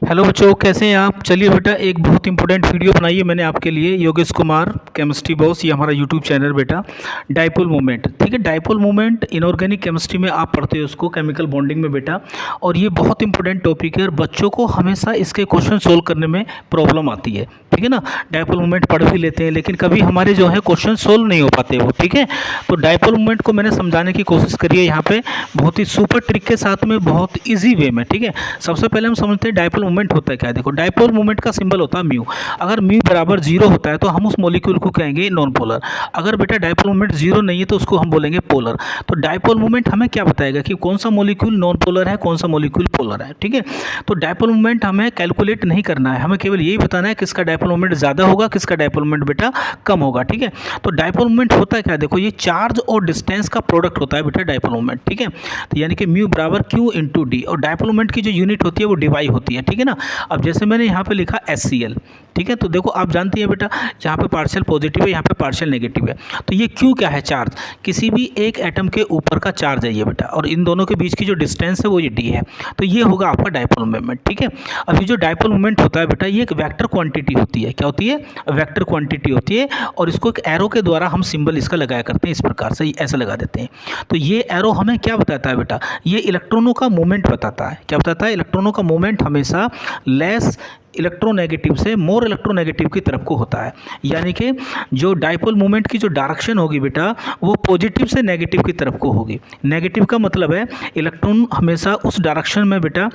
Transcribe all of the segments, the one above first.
Hello बच्चों, कैसे हैं आप। चलिए बेटा, एक बहुत इंपॉर्टेंट वीडियो बनाई है मैंने आपके लिए। योगेश कुमार केमिस्ट्री बॉस, ये हमारा यूट्यूब चैनल बेटा। डाइपोल मोमेंट, ठीक है। डाइपोल मोमेंट इनऑर्गेनिक केमिस्ट्री में आप पढ़ते हो उसको, केमिकल बॉन्डिंग में बेटा। और ये बहुत इंपॉर्टेंट टॉपिक है और बच्चों को हमेशा इसके क्वेश्चन सोल्व करने में प्रॉब्लम आती है, ठीक है ना। डाइपोल मोमेंट पढ़ भी लेते हैं लेकिन कभी हमारे जो है क्वेश्चन सोल्व नहीं हो पाते वो, ठीक है। तो डाइपोल मोमेंट को मैंने समझाने की कोशिश करी है यहाँ पे बहुत ही सुपर ट्रिक के साथ में, बहुत ईजी वे में, ठीक है। सबसे पहले हम समझते हैं डाइपोल मोमेंट होता है क्या है। देखो, डाइपोल मोमेंट का सिंबल होता है म्यू। अगर म्यू बराबर जीरो होता है तो हम उस मॉलिक्यूल को कहेंगे नॉन पोलर। अगर बेटा डाइपोल मोमेंट जीरो नहीं है तो उसको हम बोलेंगे पोलर। तो डाइपोल मोमेंट हमें क्या बताएगा कि कौन सा मॉलिक्यूल नॉन पोलर है, कौन सा मॉलिक्यूल पोलर है, ठीक है। तो डाइपोल मोमेंट हमें कैलकुलेट नहीं करना है, हमें केवल यही बताना है किसका डाइपोल मोमेंट ज़्यादा होगा, किसका डाइपोल मोमेंट बेटा कम होगा, ठीक है। तो डाइपोल मोमेंट होता है क्या, देखो ये चार्ज और डिस्टेंस का प्रोडक्ट होता है बेटा डाइपोल मोमेंट, ठीक है। तो यानी कि म्यू बराबर क्यू इंटू डी, और डाइपोल मोमेंट की जो यूनिट होती है वो डिवाई होती है, ठीक है ना। अब जैसे मैंने यहाँ पे लिखा HCl, ठीक है। तो देखो आप जानती हैं बेटा, यहाँ पे पार्शियल पॉजिटिव है, यहाँ पे पार्शियल नेगेटिव है। तो ये क्यू क्या है, चार्ज, किसी भी एक एटम के ऊपर का चार्ज है ये बेटा, और इन दोनों के बीच की जो डिस्टेंस है वो ये डी है। तो ये होगा आपका डाइपोल मोमेंट, ठीक है। अब ये जो डाइपोल मोमेंट होता है बेटा, ये एक वेक्टर क्वांटिटी होती है। क्या होती है, वेक्टर क्वांटिटी होती है। और इसको एक एरो के द्वारा हम सिंबल इसका लगाया करते हैं, इस प्रकार से ऐसा लगा देते हैं। तो ये एरो हमें क्या बताता है बेटा, ये इलेक्ट्रॉनों का मूवमेंट बताता है। क्या बताता है, इलेक्ट्रॉनों का मूवमेंट हमेशा लेस इलेक्ट्रोनेगेटिव से मोर इलेक्ट्रोनेगेटिव की तरफ को होता है। यानी कि जो डाइपोल मोमेंट की जो डायरेक्शन होगी बेटा, वो पॉजिटिव से नेगेटिव की तरफ को होगी। नेगेटिव का मतलब है इलेक्ट्रॉन हमेशा उस डायरेक्शन में बेटा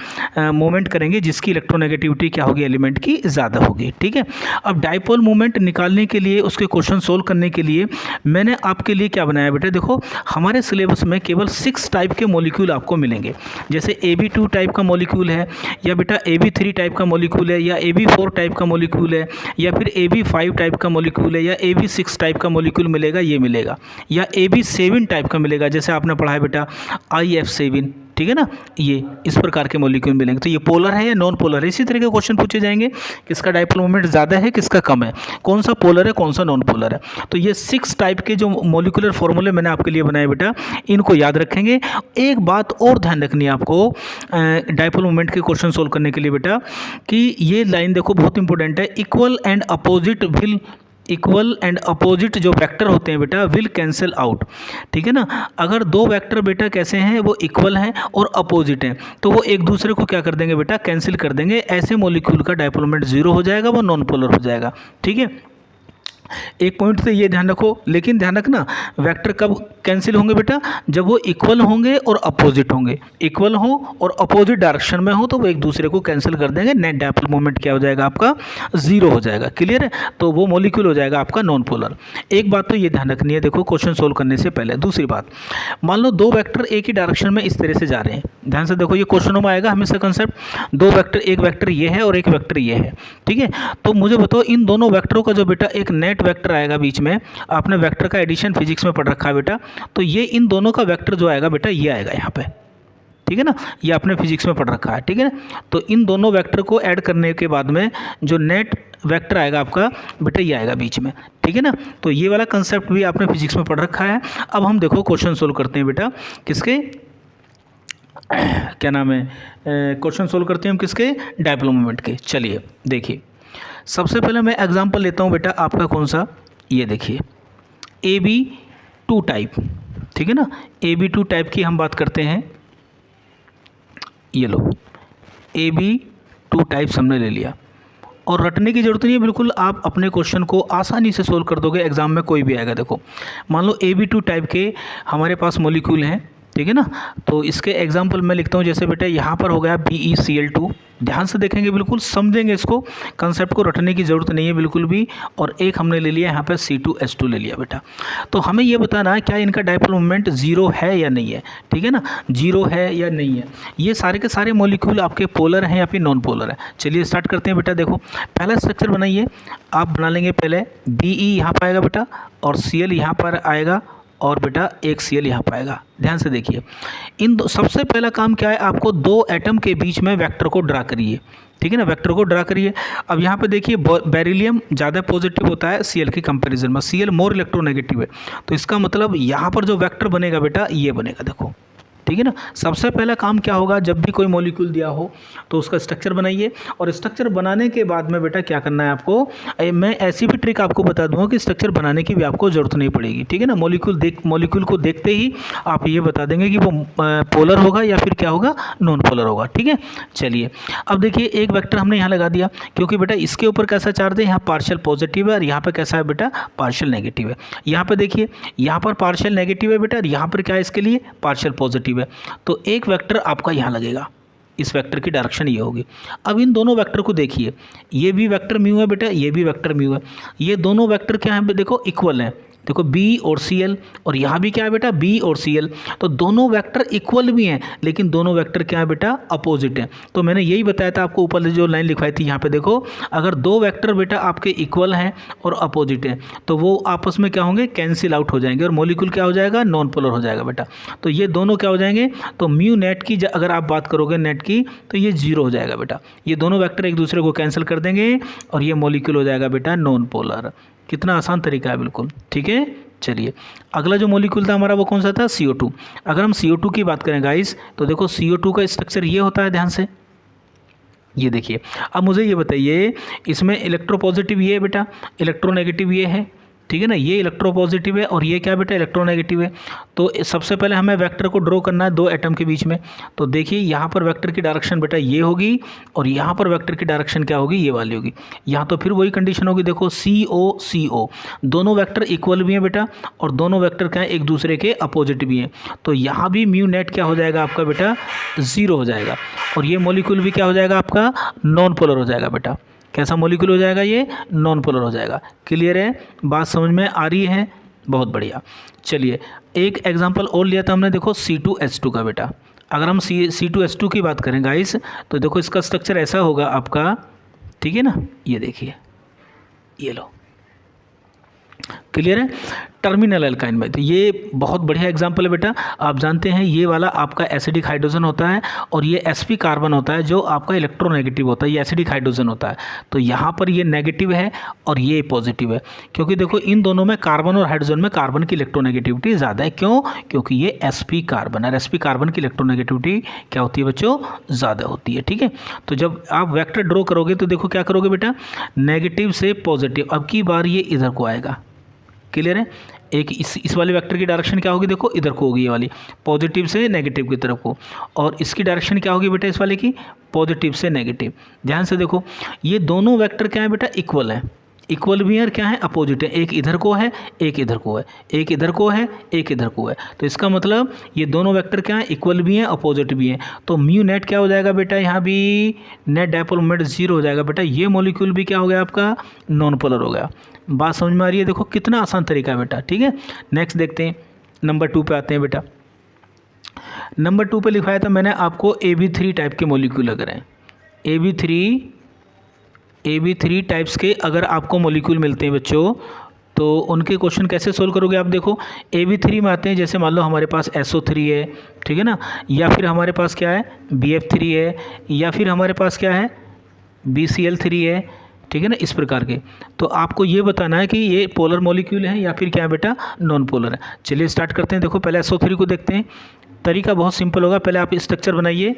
मूवमेंट करेंगे जिसकी इलेक्ट्रोनेगेटिविटी क्या होगी, एलिमेंट की ज़्यादा होगी, ठीक है। अब डाइपोल मोमेंट निकालने के लिए, उसके क्वेश्चन सोल्व करने के लिए मैंने आपके लिए क्या बनाया बेटा, देखो हमारे सिलेबस में केवल 6 टाइप के मॉलिक्यूल आपको मिलेंगे। जैसे AB2 टाइप का मॉलिक्यूल है, या बेटा AB3 टाइप का मॉलिक्यूल है, या AB4 टाइप का मॉलिक्यूल है, या फिर AB5 टाइप का मॉलिक्यूल है, या AB6 टाइप का मॉलिक्यूल मिलेगा, ये मिलेगा, या AB7 टाइप का मिलेगा, जैसे आपने पढ़ा है बेटा IF7, ठीक है ना। ये इस प्रकार के मॉलिक्यूल मिलेंगे। तो ये पोलर है या नॉन पोलर है, इसी तरह के क्वेश्चन पूछे जाएंगे। किसका डाइपोल मोमेंट ज़्यादा है, किसका कम है, कौन सा पोलर है, कौन सा नॉन पोलर है। तो ये 6 टाइप के जो मॉलिक्यूलर फॉर्मूले मैंने आपके लिए बनाए बेटा, इनको याद रखेंगे। एक बात और ध्यान रखनी है आपको डाइपोल मोमेंट के क्वेश्चन सोल्व करने के लिए बेटा, कि ये लाइन देखो बहुत इंपॉर्टेंट है। इक्वल एंड अपोजिट जो वेक्टर होते हैं बेटा विल कैंसिल आउट, ठीक है ना। अगर दो वेक्टर बेटा कैसे हैं, वो इक्वल हैं और अपोजिट हैं, तो वो एक दूसरे को क्या कर देंगे बेटा, कैंसिल कर देंगे। ऐसे मॉलिक्यूल का डाइपोल मोमेंट जीरो हो जाएगा, वो नॉन पोलर हो जाएगा, ठीक है। एक पॉइंट से ये ध्यान रखो, लेकिन ध्यान रखना वेक्टर कब कैंसिल होंगे बेटा, जब वो इक्वल होंगे और अपोजिट होंगे। इक्वल हो और अपोजिट डायरेक्शन में हो तो वो एक दूसरे को कैंसिल कर देंगे। नेट डाइपोल मोमेंट क्या हो जाएगा आपका, जीरो हो जाएगा। क्लियर है, तो वो मॉलिक्यूल हो जाएगा आपका नॉन पोलर। एक बात तो ये ध्यान रखनी है देखो क्वेश्चन सोल्व करने से पहले। दूसरी बात, मान लो दो वेक्टर एक ही डायरेक्शन में इस तरह से जा रहे हैं, ध्यान से देखो, ये क्वेश्चनों में आएगा हमेशा कंसेप्ट। दो वेक्टर, एक वेक्टर ये है और एक वेक्टर ये है, ठीक है। तो मुझे बताओ इन दोनों वेक्टरों का जो बेटा एक नेट वेक्टर आएगा बीच में, आपने वेक्टर का एडिशन फिजिक्स में पढ़ रखा है बेटा, तो ये इन दोनों का वेक्टर जो आएगा बेटा ये आएगा यहाँ पे, ठीक है ना। ये आपने फिजिक्स में पढ़ रखा है, ठीक है ना। तो इन दोनों वेक्टर को ऐड करने के बाद में जो नेट वेक्टर आएगा आपका बेटा ये आएगा बीच में, ठीक है ना। तो ये वाला कंसेप्ट भी आपने फिजिक्स में पढ़ रखा है। अब हम देखो क्वेश्चन सोल्व करते हैं बेटा, किसके क्या नाम है, क्वेश्चन सोल्व करते हैं हम किसके, डाइपोल मोमेंट के। चलिए देखिए, सबसे पहले मैं एग्जांपल लेता हूँ बेटा आपका, कौन सा, ये देखिए AB2 टाइप, ठीक है ना। AB2 टाइप की हम बात करते हैं, ये लो AB2 टाइप हमने ले लिया, और रटने की जरूरत नहीं है, बिल्कुल आप अपने क्वेश्चन को आसानी से सोल्व कर दोगे, एग्जाम में कोई भी आएगा। देखो मान लो AB2 टाइप के हमारे पास मॉलिक्यूल हैं, ठीक है ना। तो इसके एग्जांपल मैं लिखता हूँ, जैसे बेटा यहाँ पर हो गया BeCl2, ध्यान से देखेंगे, बिल्कुल समझेंगे इसको, कंसेप्ट को रटने की ज़रूरत नहीं है बिल्कुल भी। और एक हमने ले लिया यहाँ पर C2H2 ले लिया बेटा। तो हमें ये बताना है क्या इनका डाइपोल मोमेंट जीरो है या नहीं है, ठीक है ना, जीरो है या नहीं है। ये सारे के सारे मॉलिक्यूल आपके पोलर हैं या फिर नॉन पोलर है। चलिए स्टार्ट करते हैं बेटा। देखो पहला स्ट्रक्चर बनाइए, आप बना लेंगे पहले BE यहाँ पर आएगा बेटा, और Cl यहाँ पर आएगा, और बेटा एक Cl यहाँ पाएगा। ध्यान से देखिए, इन दो, सबसे पहला काम क्या है, आपको दो एटम के बीच में वेक्टर को ड्रा करिए, ठीक है ना, वेक्टर को ड्रा करिए। अब यहाँ पे देखिए बेरिलियम ज़्यादा पॉजिटिव होता है Cl की कंपैरिजन में, Cl मोर इलेक्ट्रोनेगेटिव है। तो इसका मतलब यहाँ पर जो वेक्टर बनेगा बेटा ये बनेगा, देखो ठीक है ना। सबसे पहला काम क्या होगा, जब भी कोई मॉलिक्यूल दिया हो तो उसका स्ट्रक्चर बनाइए, और स्ट्रक्चर बनाने के बाद में बेटा क्या करना है आपको, मैं ऐसी भी ट्रिक आपको बता दूंगा कि स्ट्रक्चर बनाने की भी आपको ज़रूरत नहीं पड़ेगी। ठीक है ना, मॉलिक्यूल को देखते ही आप ये बता देंगे कि वो पोलर होगा या फिर क्या होगा, नॉन पोलर होगा। ठीक है, चलिए अब देखिए एक वेक्टर हमने यहाँ लगा दिया, क्योंकि बेटा इसके ऊपर कैसा चार्ज है, यहाँ पार्शियल पॉजिटिव है और यहाँ पर कैसा है बेटा, पार्शियल नेगेटिव है। यहाँ पर देखिए यहाँ पर पार्शियल नेगेटिव है बेटा, और यहाँ पर क्या है इसके लिए पार्शियल पॉजिटिव है। तो एक वेक्टर आपका यहाँ लगेगा, इस वेक्टर की डायरेक्शन ये होगी। अब इन दोनों वेक्टर को देखिए, ये भी वेक्टर म्यू है बेटा, ये भी वेक्टर म्यू है। ये दोनों वेक्टर क्या है, देखो इक्वल है, देखो B और Cl, और यहाँ भी क्या है बेटा, B और Cl। तो दोनों वेक्टर इक्वल भी हैं, लेकिन दोनों वेक्टर क्या है बेटा, अपोजिट हैं। तो मैंने यही बताया था आपको, ऊपर जो लाइन लिखवाई थी यहाँ पे देखो, अगर दो वेक्टर बेटा आपके इक्वल हैं और अपोजिट हैं तो वो आपस में क्या होंगे, कैंसिल आउट हो जाएंगे, और मॉलिक्यूल क्या हो जाएगा, नॉन पोलर हो जाएगा बेटा। तो ये दोनों क्या हो जाएंगे, तो म्यू नेट की अगर आप बात करोगे नेट की, तो ये 0 हो जाएगा बेटा। ये दोनों वेक्टर एक दूसरे को कैंसिल कर देंगे और ये मॉलिक्यूल हो जाएगा बेटा नॉन पोलर। कितना आसान तरीका है बिल्कुल। ठीक है, चलिए अगला जो मॉलिक्यूल था हमारा वो कौन सा था, CO2। अगर हम CO2 की बात करें गाइस, तो देखो CO2 का स्ट्रक्चर ये होता है, ध्यान से ये देखिए। अब मुझे ये बताइए, इसमें इलेक्ट्रोपॉजिटिव ये है बेटा, इलेक्ट्रोनेगेटिव ये है, ठीक है ना, ये इलेक्ट्रोपॉजिटिव है और ये क्या बेटा, इलेक्ट्रोनेगेटिव है। तो सबसे पहले हमें वेक्टर को ड्रॉ करना है दो एटम के बीच में। तो देखिए यहाँ पर वेक्टर की डायरेक्शन बेटा ये होगी, और यहाँ पर वेक्टर की डायरेक्शन क्या होगी, ये वाली होगी। यहाँ तो फिर वही कंडीशन होगी, देखो CO दोनों वेक्टर इक्वल भी हैं बेटा, और दोनों वेक्टर क्या है, एक दूसरे के अपोजिट भी हैं। तो यहाँ भी म्यू नेट क्या हो जाएगा आपका बेटा, 0 हो जाएगा, और ये मॉलिक्यूल भी क्या हो जाएगा आपका, नॉन पोलर हो जाएगा बेटा। कैसा मॉलिक्यूल हो जाएगा, ये नॉन पोलर हो जाएगा। क्लियर है, बात समझ में आ रही है, बहुत बढ़िया। चलिए एक एग्जांपल और लिया था हमने, देखो C2H2 का बेटा। अगर हम C2H2 की बात करें गाइस, तो देखो इसका स्ट्रक्चर ऐसा होगा आपका, ठीक है ना, ये देखिए, ये लो, क्लियर है। टर्मिनल एल्काइन में, तो ये बहुत बढ़िया एग्जांपल है बेटा। आप जानते हैं ये वाला आपका एसिडिक हाइड्रोजन होता है, और ये sp कार्बन होता है जो आपका इलेक्ट्रोनेगेटिव होता है, ये एसिडिक हाइड्रोजन होता है। तो यहाँ पर ये नेगेटिव है और ये पॉजिटिव है, क्योंकि देखो इन दोनों में, कार्बन और हाइड्रोजन में, कार्बन की इलेक्ट्रोनेगेटिविटी ज़्यादा है। क्यों, क्योंकि ये sp कार्बन है, sp कार्बन की इलेक्ट्रोनेगेटिविटी क्या होती है बच्चों, ज़्यादा होती है। ठीक है, तो जब आप वेक्टर ड्रॉ करोगे तो देखो क्या करोगे बेटा, नेगेटिव से पॉजिटिव, अब की बार ये इधर को आएगा। क्लियर है, एक इस वाले वेक्टर की डायरेक्शन क्या होगी, देखो इधर को होगी, ये वाली पॉजिटिव से नेगेटिव की तरफ को, और इसकी डायरेक्शन क्या होगी बेटा, इस वाले की पॉजिटिव से नेगेटिव। ध्यान से देखो, ये दोनों वेक्टर क्या है बेटा, इक्वल है, इक्वल भी है और क्या है, अपोजिट है। एक इधर को है, एक इधर को है, एक इधर को है, एक इधर को है। तो इसका मतलब ये दोनों वेक्टर क्या है, इक्वल भी हैं, अपोजिट भी हैं। तो म्यू नेट क्या हो जाएगा बेटा, यहाँ भी नेट डायपोल मोमेंट 0 हो जाएगा बेटा। ये मॉलिक्यूल भी क्या हो गया आपका, नॉन पोलर हो गया। बात समझ में आ रही है, देखो कितना आसान तरीका है बेटा। ठीक है, नेक्स्ट देखते हैं, नंबर 2 पे आते हैं बेटा। नंबर 2 पे लिखवाया था मैंने आपको AB3 टाइप के मॉलिक्यूल अगर हैं, AB3 टाइप्स के अगर आपको मॉलिक्यूल मिलते हैं बच्चों, तो उनके क्वेश्चन कैसे सोल्व करोगे आप। देखो AB3 में आते हैं, जैसे मान लो हमारे पास SO3 है, ठीक है ना, या फिर हमारे पास क्या है, BF3 है, या फिर हमारे पास क्या है, BCl3 है, ठीक है ना, इस प्रकार के। तो आपको ये बताना है कि ये पोलर मॉलिक्यूल है या फिर क्या है बेटा, नॉन पोलर है। चलिए स्टार्ट करते हैं। देखो पहले SO3 को देखते हैं। तरीका बहुत सिंपल होगा, पहले आप स्ट्रक्चर बनाइए।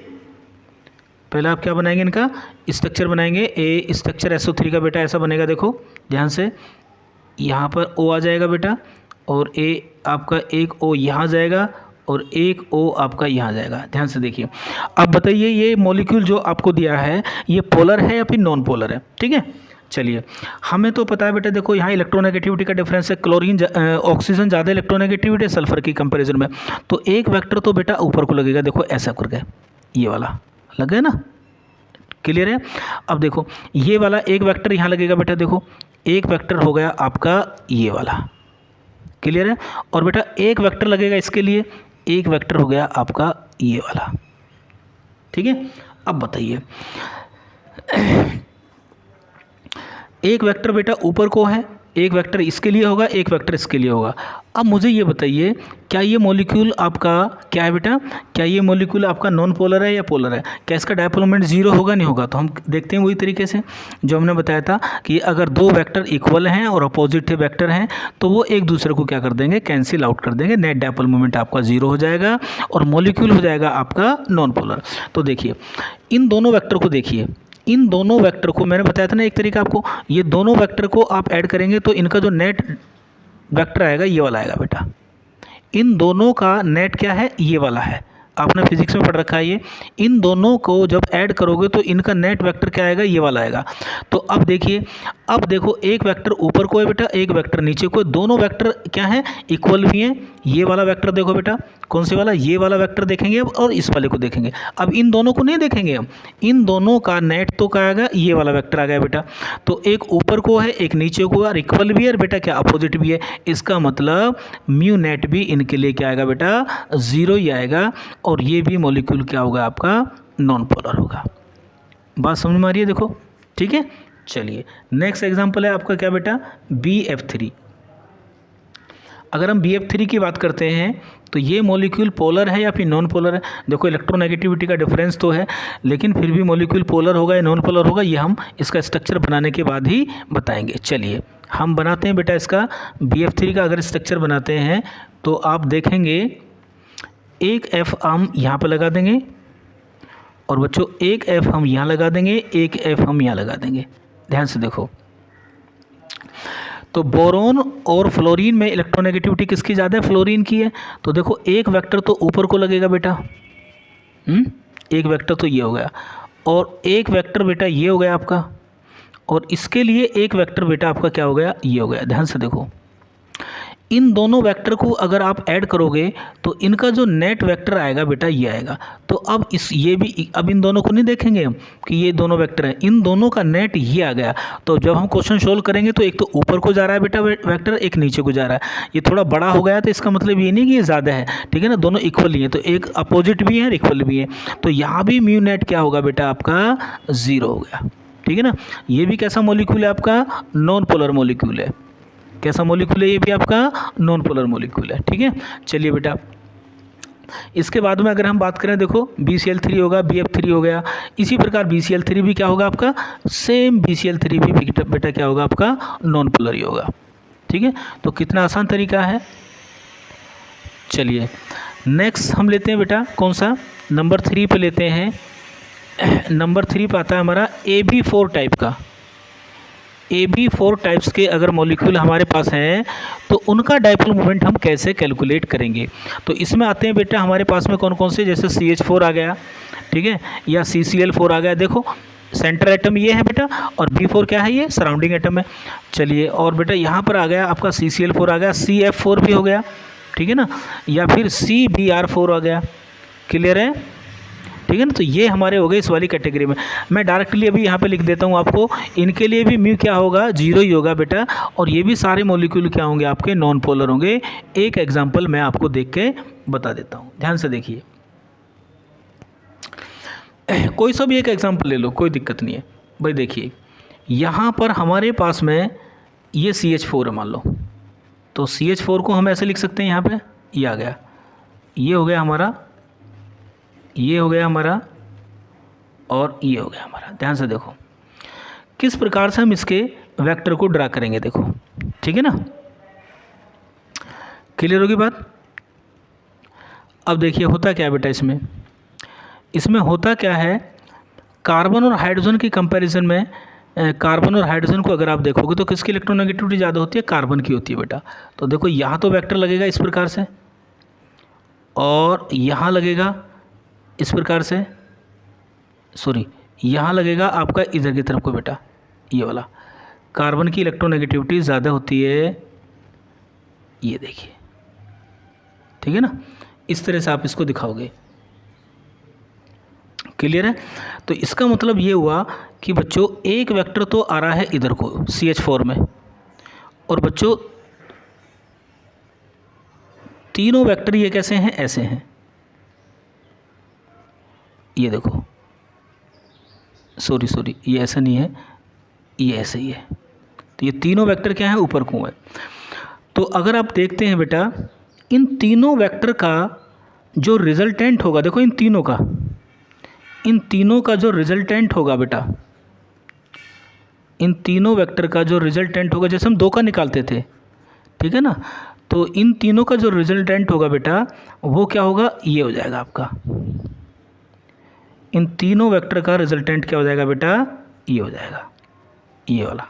पहले आप क्या बनाएंगे, इनका स्ट्रक्चर बनाएंगे। ए स्ट्रक्चर SO3 का बेटा ऐसा बनेगा, देखो ध्यान से, यहाँ पर O आ जाएगा बेटा, और ए आपका एक O यहाँ जाएगा, और एक O आपका यहाँ जाएगा। ध्यान से देखिए। अब बताइए ये मॉलिक्यूल जो आपको दिया है ये पोलर है या फिर नॉन पोलर है। ठीक है, चलिए हमें तो पता है बेटा, देखो यहाँ इलेक्ट्रोनेगेटिविटी का डिफरेंस है, क्लोरीन ऑक्सीजन ज़्यादा इलेक्ट्रोनेगेटिविटी है सल्फर की कंपैरिजन में। तो एक वेक्टर तो बेटा ऊपर को लगेगा, देखो ऐसा करके ये वाला लग गया ना, क्लियर है। अब देखो ये वाला एक वेक्टर यहाँ लगेगा बेटा, देखो एक वेक्टर हो गया आपका ये वाला, क्लियर है। और बेटा एक वेक्टर लगेगा इसके लिए, एक वेक्टर हो गया आपका ये वाला, ठीक है। अब बताइए एक वेक्टर बेटा ऊपर को है एक वेक्टर इसके लिए होगा, एक वेक्टर इसके लिए होगा। अब मुझे ये बताइए, क्या ये मॉलिक्यूल आपका क्या है बेटा, क्या ये मॉलिक्यूल आपका नॉन पोलर है या पोलर है? क्या इसका डायपोल मोमेंट जीरो होगा, नहीं होगा? तो हम देखते हैं वही तरीके से जो हमने बताया था कि अगर दो वेक्टर इक्वल हैं और अपोजिट वेक्टर हैं तो वो एक दूसरे को क्या कर देंगे, कैंसिल आउट कर देंगे, नेट डायपोल मोमेंट आपका जीरो हो जाएगा और मॉलिक्यूल हो जाएगा आपका नॉन पोलर। तो देखिए इन दोनों वेक्टर को, देखिए इन दोनों वेक्टर को मैंने बताया था ना एक तरीका आपको, ये दोनों वेक्टर को आप ऐड करेंगे तो इनका जो नेट वेक्टर आएगा ये वाला आएगा बेटा। इन दोनों का नेट क्या है, ये वाला है, आपने फिजिक्स में पढ़ रखा है ये। इन दोनों को जब ऐड करोगे तो इनका नेट वेक्टर क्या आएगा, ये वाला आएगा। तो अब देखिए, अब देखो एक वेक्टर ऊपर को है बेटा, एक वेक्टर नीचे को है, दोनों वेक्टर क्या हैं, इक्वल भी हैं। ये वाला वेक्टर देखो बेटा, कौन से वाला, ये वाला वेक्टर देखेंगे अब और इस वाले को देखेंगे। अब इन दोनों को नहीं देखेंगे हम, इन दोनों का नेट तो क्या आएगा, ये वाला वेक्टर आ गया बेटा। तो एक ऊपर को है, एक नीचे को है, और इक्वल भी है और बेटा क्या अपोजिट भी है। इसका मतलब म्यू नेट भी इनके लिए क्या आएगा बेटा, जीरो ही आएगा। और ये भी मॉलिक्यूल क्या होगा आपका, नॉन पोलर होगा। बात समझ में आ रही है? देखो ठीक है। चलिए नेक्स्ट एग्जांपल है आपका क्या बेटा, BF3। अगर हम BF3 की बात करते हैं तो ये मॉलिक्यूल पोलर है या फिर नॉन पोलर है? देखो इलेक्ट्रोनेगेटिविटी का डिफरेंस तो है, लेकिन फिर भी मॉलिक्यूल पोलर होगा या नॉन पोलर होगा ये हम इसका स्ट्रक्चर बनाने के बाद ही बताएंगे। चलिए हम बनाते हैं बेटा इसका BF3 का। अगर स्ट्रक्चर बनाते हैं तो आप देखेंगे एक F हम यहाँ पर लगा देंगे और बच्चों एक F हम यहाँ लगा देंगे, एक F हम यहाँ लगा देंगे। ध्यान से देखो, तो बोरोन और फ्लोरीन में इलेक्ट्रोनेगेटिविटी किसकी ज़्यादा है, फ्लोरीन की है। तो देखो एक वेक्टर तो ऊपर को लगेगा बेटा, एक वेक्टर तो ये हो गया, और एक वेक्टर बेटा ये हो गया आपका, और इसके लिए एक वेक्टर बेटा आपका क्या हो गया, ये हो गया। ध्यान से देखो, इन दोनों वेक्टर को अगर आप ऐड करोगे तो इनका जो नेट वेक्टर आएगा बेटा ये आएगा। तो अब ये भी, अब इन दोनों को नहीं देखेंगे हम कि ये दोनों वेक्टर हैं, इन दोनों का नेट ये आ गया। तो जब हम क्वेश्चन सोल्व करेंगे तो एक तो ऊपर को जा रहा है बेटा वेक्टर, एक नीचे को जा रहा है। ये थोड़ा बड़ा हो गया तो इसका मतलब ये नहीं कि ये ज़्यादा है, ठीक है ना, दोनों इक्वल ही है। तो एक अपोजिट भी है और इक्वल भी है, तो यहाँ भी म्यू नेट क्या होगा बेटा आपका, ज़ीरो हो गया। ठीक है ना। ये भी कैसा मॉलिक्यूल है आपका, नॉन पोलर मॉलिक्यूल है। कैसा मॉलिक्यूल है ये भी आपका, नॉन पोलर मॉलिक्यूल है। ठीक है। चलिए बेटा इसके बाद में अगर हम बात करें, देखो BCl3 होगा, BF3 हो गया, इसी प्रकार BCl3 भी क्या होगा आपका, सेम BCl3 भी बेटा क्या होगा आपका, नॉन पोलर ही होगा। ठीक है। तो कितना आसान तरीका है। चलिए नेक्स्ट हम लेते हैं बेटा, कौन सा, नंबर 3 पे लेते हैं। नंबर 3 पे आता है हमारा AB4 टाइप का। AB4 टाइप्स के अगर मॉलिक्यूल हमारे पास हैं तो उनका डायपोल मोमेंट हम कैसे कैलकुलेट करेंगे। तो इसमें आते हैं बेटा हमारे पास में कौन कौन से, जैसे CH4 आ गया, ठीक है, या CCl4 आ गया। देखो सेंटर एटम ये है बेटा, और B4 क्या है, ये सराउंडिंग एटम है। चलिए और बेटा यहाँ पर आ गया आपका CCl4 आ गया, CF4 भी हो गया, ठीक है ना, या फिर CBr4 आ गया। क्लियर है? ठीक है ना। तो ये हमारे हो गए इस वाली कैटेगरी में। मैं डायरेक्टली अभी यहाँ पे लिख देता हूँ आपको, इनके लिए भी म्यू क्या होगा, जीरो ही होगा बेटा। और ये भी सारे मॉलिक्यूल क्या होंगे आपके, नॉन पोलर होंगे। एक एग्जांपल मैं आपको देख के बता देता हूँ, ध्यान से देखिए। कोई सा भी एक एग्जांपल ले लो, कोई दिक्कत नहीं है भाई। देखिए यहाँ पर हमारे पास में ये CH4 है मान लो, तो CH4 को हम ऐसे लिख सकते हैं, यहाँ पे ये आ गया, ये हो गया हमारा, ये हो गया हमारा, और ये हो गया हमारा। ध्यान से देखो किस प्रकार से हम इसके वेक्टर को ड्रा करेंगे, देखो ठीक है ना। क्लियर होगी बात। अब देखिए होता क्या है बेटा, इसमें होता क्या है, कार्बन और हाइड्रोजन की कंपैरिजन में, कार्बन और हाइड्रोजन को अगर आप देखोगे तो किसकी इलेक्ट्रोनेगेटिविटी ज़्यादा होती है, कार्बन की होती है बेटा। तो देखो यहाँ तो वेक्टर लगेगा इस प्रकार से, और यहाँ लगेगा इस प्रकार से, सॉरी यहाँ लगेगा आपका इधर की तरफ को बेटा, ये वाला। कार्बन की इलेक्ट्रोनेगेटिविटी ज़्यादा होती है, ये देखिए, ठीक है ना। इस तरह से आप इसको दिखाओगे। क्लियर है। तो इसका मतलब ये हुआ कि बच्चों एक वेक्टर तो आ रहा है इधर को CH4 में, और बच्चों तीनों वेक्टर ये कैसे हैं, ऐसे हैं, ये देखो, सॉरी ये ऐसा नहीं है, ये ऐसे ही है, तो ये तीनों वेक्टर क्या है, ऊपर को है। तो अगर आप देखते हैं बेटा इन तीनों वेक्टर का जो रिजल्टेंट होगा, देखो इन तीनों का जो रिजल्टेंट होगा बेटा, इन तीनों वेक्टर का जो रिजल्टेंट होगा, जैसे हम 2 का निकालते थे, ठीक है ना, तो इन तीनों का जो रिजल्टेंट होगा बेटा वो क्या होगा, ये हो जाएगा आपका। इन तीनों वेक्टर का रिजल्टेंट क्या हो जाएगा बेटा, ये हो जाएगा, ये वाला,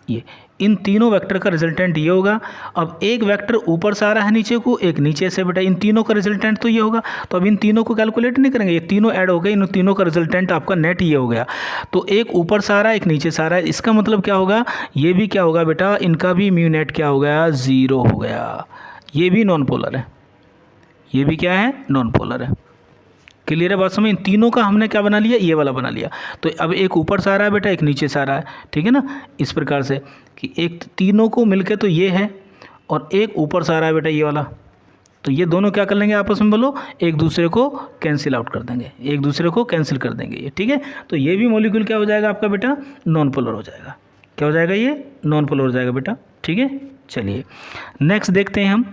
ये इन तीनों वेक्टर का रिजल्टेंट ये होगा। अब एक वेक्टर ऊपर से आ रहा है नीचे को, एक नीचे से बेटा, इन तीनों का रिजल्टेंट तो ये होगा। तो अब इन तीनों को कैलकुलेट नहीं करेंगे, ये तीनों ऐड हो गए, इन तीनों का रिजल्टेंट आपका नेट ये हो गया। तो एक ऊपर से आ रहा है, एक नीचे से आ रहा है, इसका मतलब क्या होगा, ये भी क्या होगा बेटा, इनका भी म्यू नेट क्या हो गया, 0 हो गया। ये भी नॉन पोलर है, ये भी क्या है, नॉन पोलर है। क्लियर है बात समझ। इन तीनों का हमने क्या बना लिया, ये वाला बना लिया। तो अब एक ऊपर से आ रहा है बेटा, एक नीचे से आ रहा है, ठीक है ना, इस प्रकार से कि एक तीनों को मिलके तो ये है और एक ऊपर से आ रहा है बेटा, ये वाला। तो ये दोनों क्या कर लेंगे आपस में, बोलो, एक दूसरे को कैंसिल आउट कर देंगे, एक दूसरे को कैंसिल कर देंगे ये, ठीक है। तो ये भी मॉलिक्यूल क्या हो जाएगा आपका बेटा, नॉन पोलर हो जाएगा। क्या हो जाएगा, ये नॉन पोलर हो जाएगा बेटा, ठीक है। चलिए नेक्स्ट देखते हैं हम,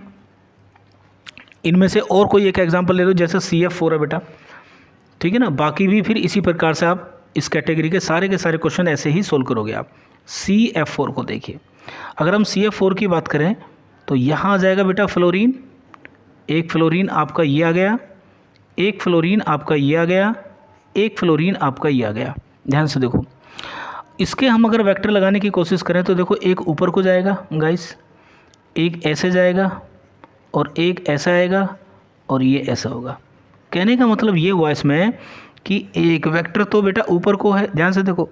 इनमें से और कोई एक एग्जाम्पल ले लो, जैसे CF4 है बेटा, ठीक है ना। बाकी भी फिर इसी प्रकार से आप इस कैटेगरी के सारे क्वेश्चन ऐसे ही सोल्व करोगे आप। CF4 को देखिए, अगर हम CF4 की बात करें तो यहाँ आ जाएगा बेटा फ्लोरीन, एक फ्लोरीन आपका ये आ गया, एक फ्लोरीन आपका ये आ गया, एक फ्लोरीन आपका ये आ गया। ध्यान से देखो, इसके हम अगर वेक्टर लगाने की कोशिश करें तो देखो, एक ऊपर को जाएगा गाइस, एक ऐसे जाएगा और एक ऐसा आएगा और ये ऐसा होगा। कहने का मतलब ये हुआ इसमें कि एक वेक्टर तो बेटा ऊपर को है, ध्यान से देखो,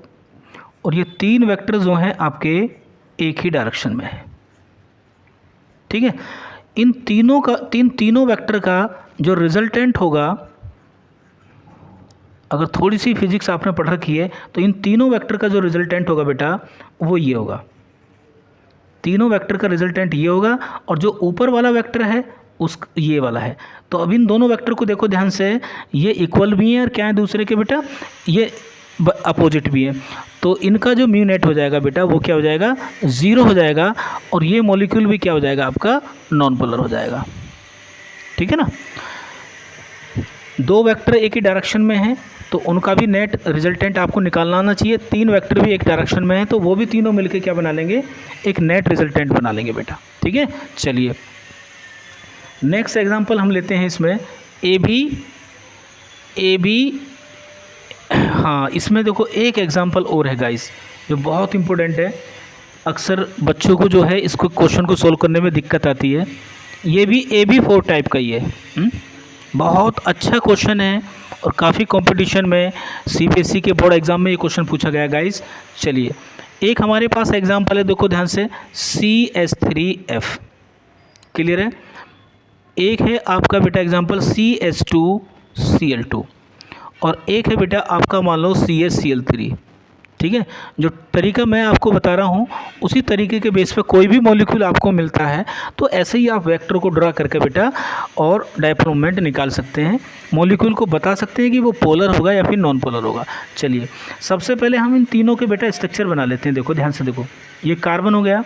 और ये 3 वेक्टर जो हैं आपके एक ही डायरेक्शन में है, ठीक है। इन तीनों वेक्टर का जो रिजल्टेंट होगा, अगर थोड़ी सी फिजिक्स आपने पढ़ रखी है तो इन तीनों वेक्टर का जो रिजल्टेंट होगा बेटा वो ये होगा, तीनों वेक्टर का रिजल्टेंट ये होगा, और जो ऊपर वाला वेक्टर है उस ये वाला है। तो अब इन दोनों वेक्टर को देखो ध्यान से, ये इक्वल भी हैं और क्या है दूसरे के बेटा, ये अपोजिट भी है। तो इनका जो म्यू नेट हो जाएगा बेटा वो क्या हो जाएगा, 0 हो जाएगा, और ये मॉलिक्यूल भी क्या हो जाएगा आपका, नॉन पोलर हो जाएगा, ठीक है ना। 2 वेक्टर एक ही डायरेक्शन में हैं तो उनका भी नेट रिजल्टेंट आपको निकालना आना चाहिए। 3 वेक्टर भी एक डायरेक्शन में हैं तो वो भी तीनों मिलके क्या बना लेंगे, एक नेट रिजल्टेंट बना लेंगे बेटा, ठीक है। चलिए नेक्स्ट एग्जांपल हम लेते हैं, इसमें ए बी हाँ, इसमें देखो एक एग्जांपल और है गाइस जो बहुत इंपॉर्टेंट है, अक्सर बच्चों को जो है इसको क्वेश्चन को सोल्व करने में दिक्कत आती है। ये भी AB4 टाइप का ही है, बहुत अच्छा क्वेश्चन है और काफ़ी कंपटीशन में CBSE के बोर्ड एग्जाम में ये क्वेश्चन पूछा गया गाइस। चलिए एक हमारे पास एग्जांपल है, देखो ध्यान से, CH3F, क्लियर है। एक है आपका बेटा एग्जांपल CH2Cl2, और एक है बेटा आपका मान लो CHCl3, ठीक है। जो तरीका मैं आपको बता रहा हूँ उसी तरीके के बेस पे कोई भी मॉलिक्यूल आपको मिलता है तो ऐसे ही आप वेक्टर को ड्रा करके बेटा और डायपोल मोमेंट निकाल सकते हैं, मॉलिक्यूल को बता सकते हैं कि वो पोलर होगा या फिर नॉन पोलर होगा। चलिए सबसे पहले हम इन तीनों के बेटा स्ट्रक्चर बना लेते हैं। देखो ध्यान से देखो, ये कार्बन हो गया,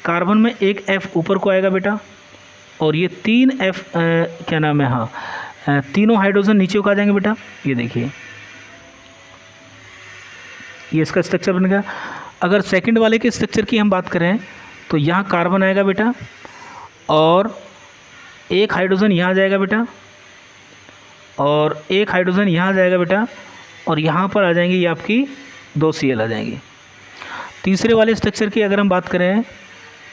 कार्बन में एक F ऊपर को आएगा बेटा, और ये 3 F क्या नाम है, हाँ, तीनों हाइड्रोजन नीचे को आ जाएंगे बेटा। ये देखिए ये इसका स्ट्रक्चर बन गया। अगर सेकंड वाले के स्ट्रक्चर की हम बात करें तो यहाँ कार्बन आएगा बेटा, और एक हाइड्रोजन यहाँ जाएगा बेटा, और एक हाइड्रोजन यहाँ जाएगा बेटा, और यहाँ पर आ जाएंगे ये आपकी 2 Cl आ जाएंगी। तीसरे वाले स्ट्रक्चर की अगर हम बात करें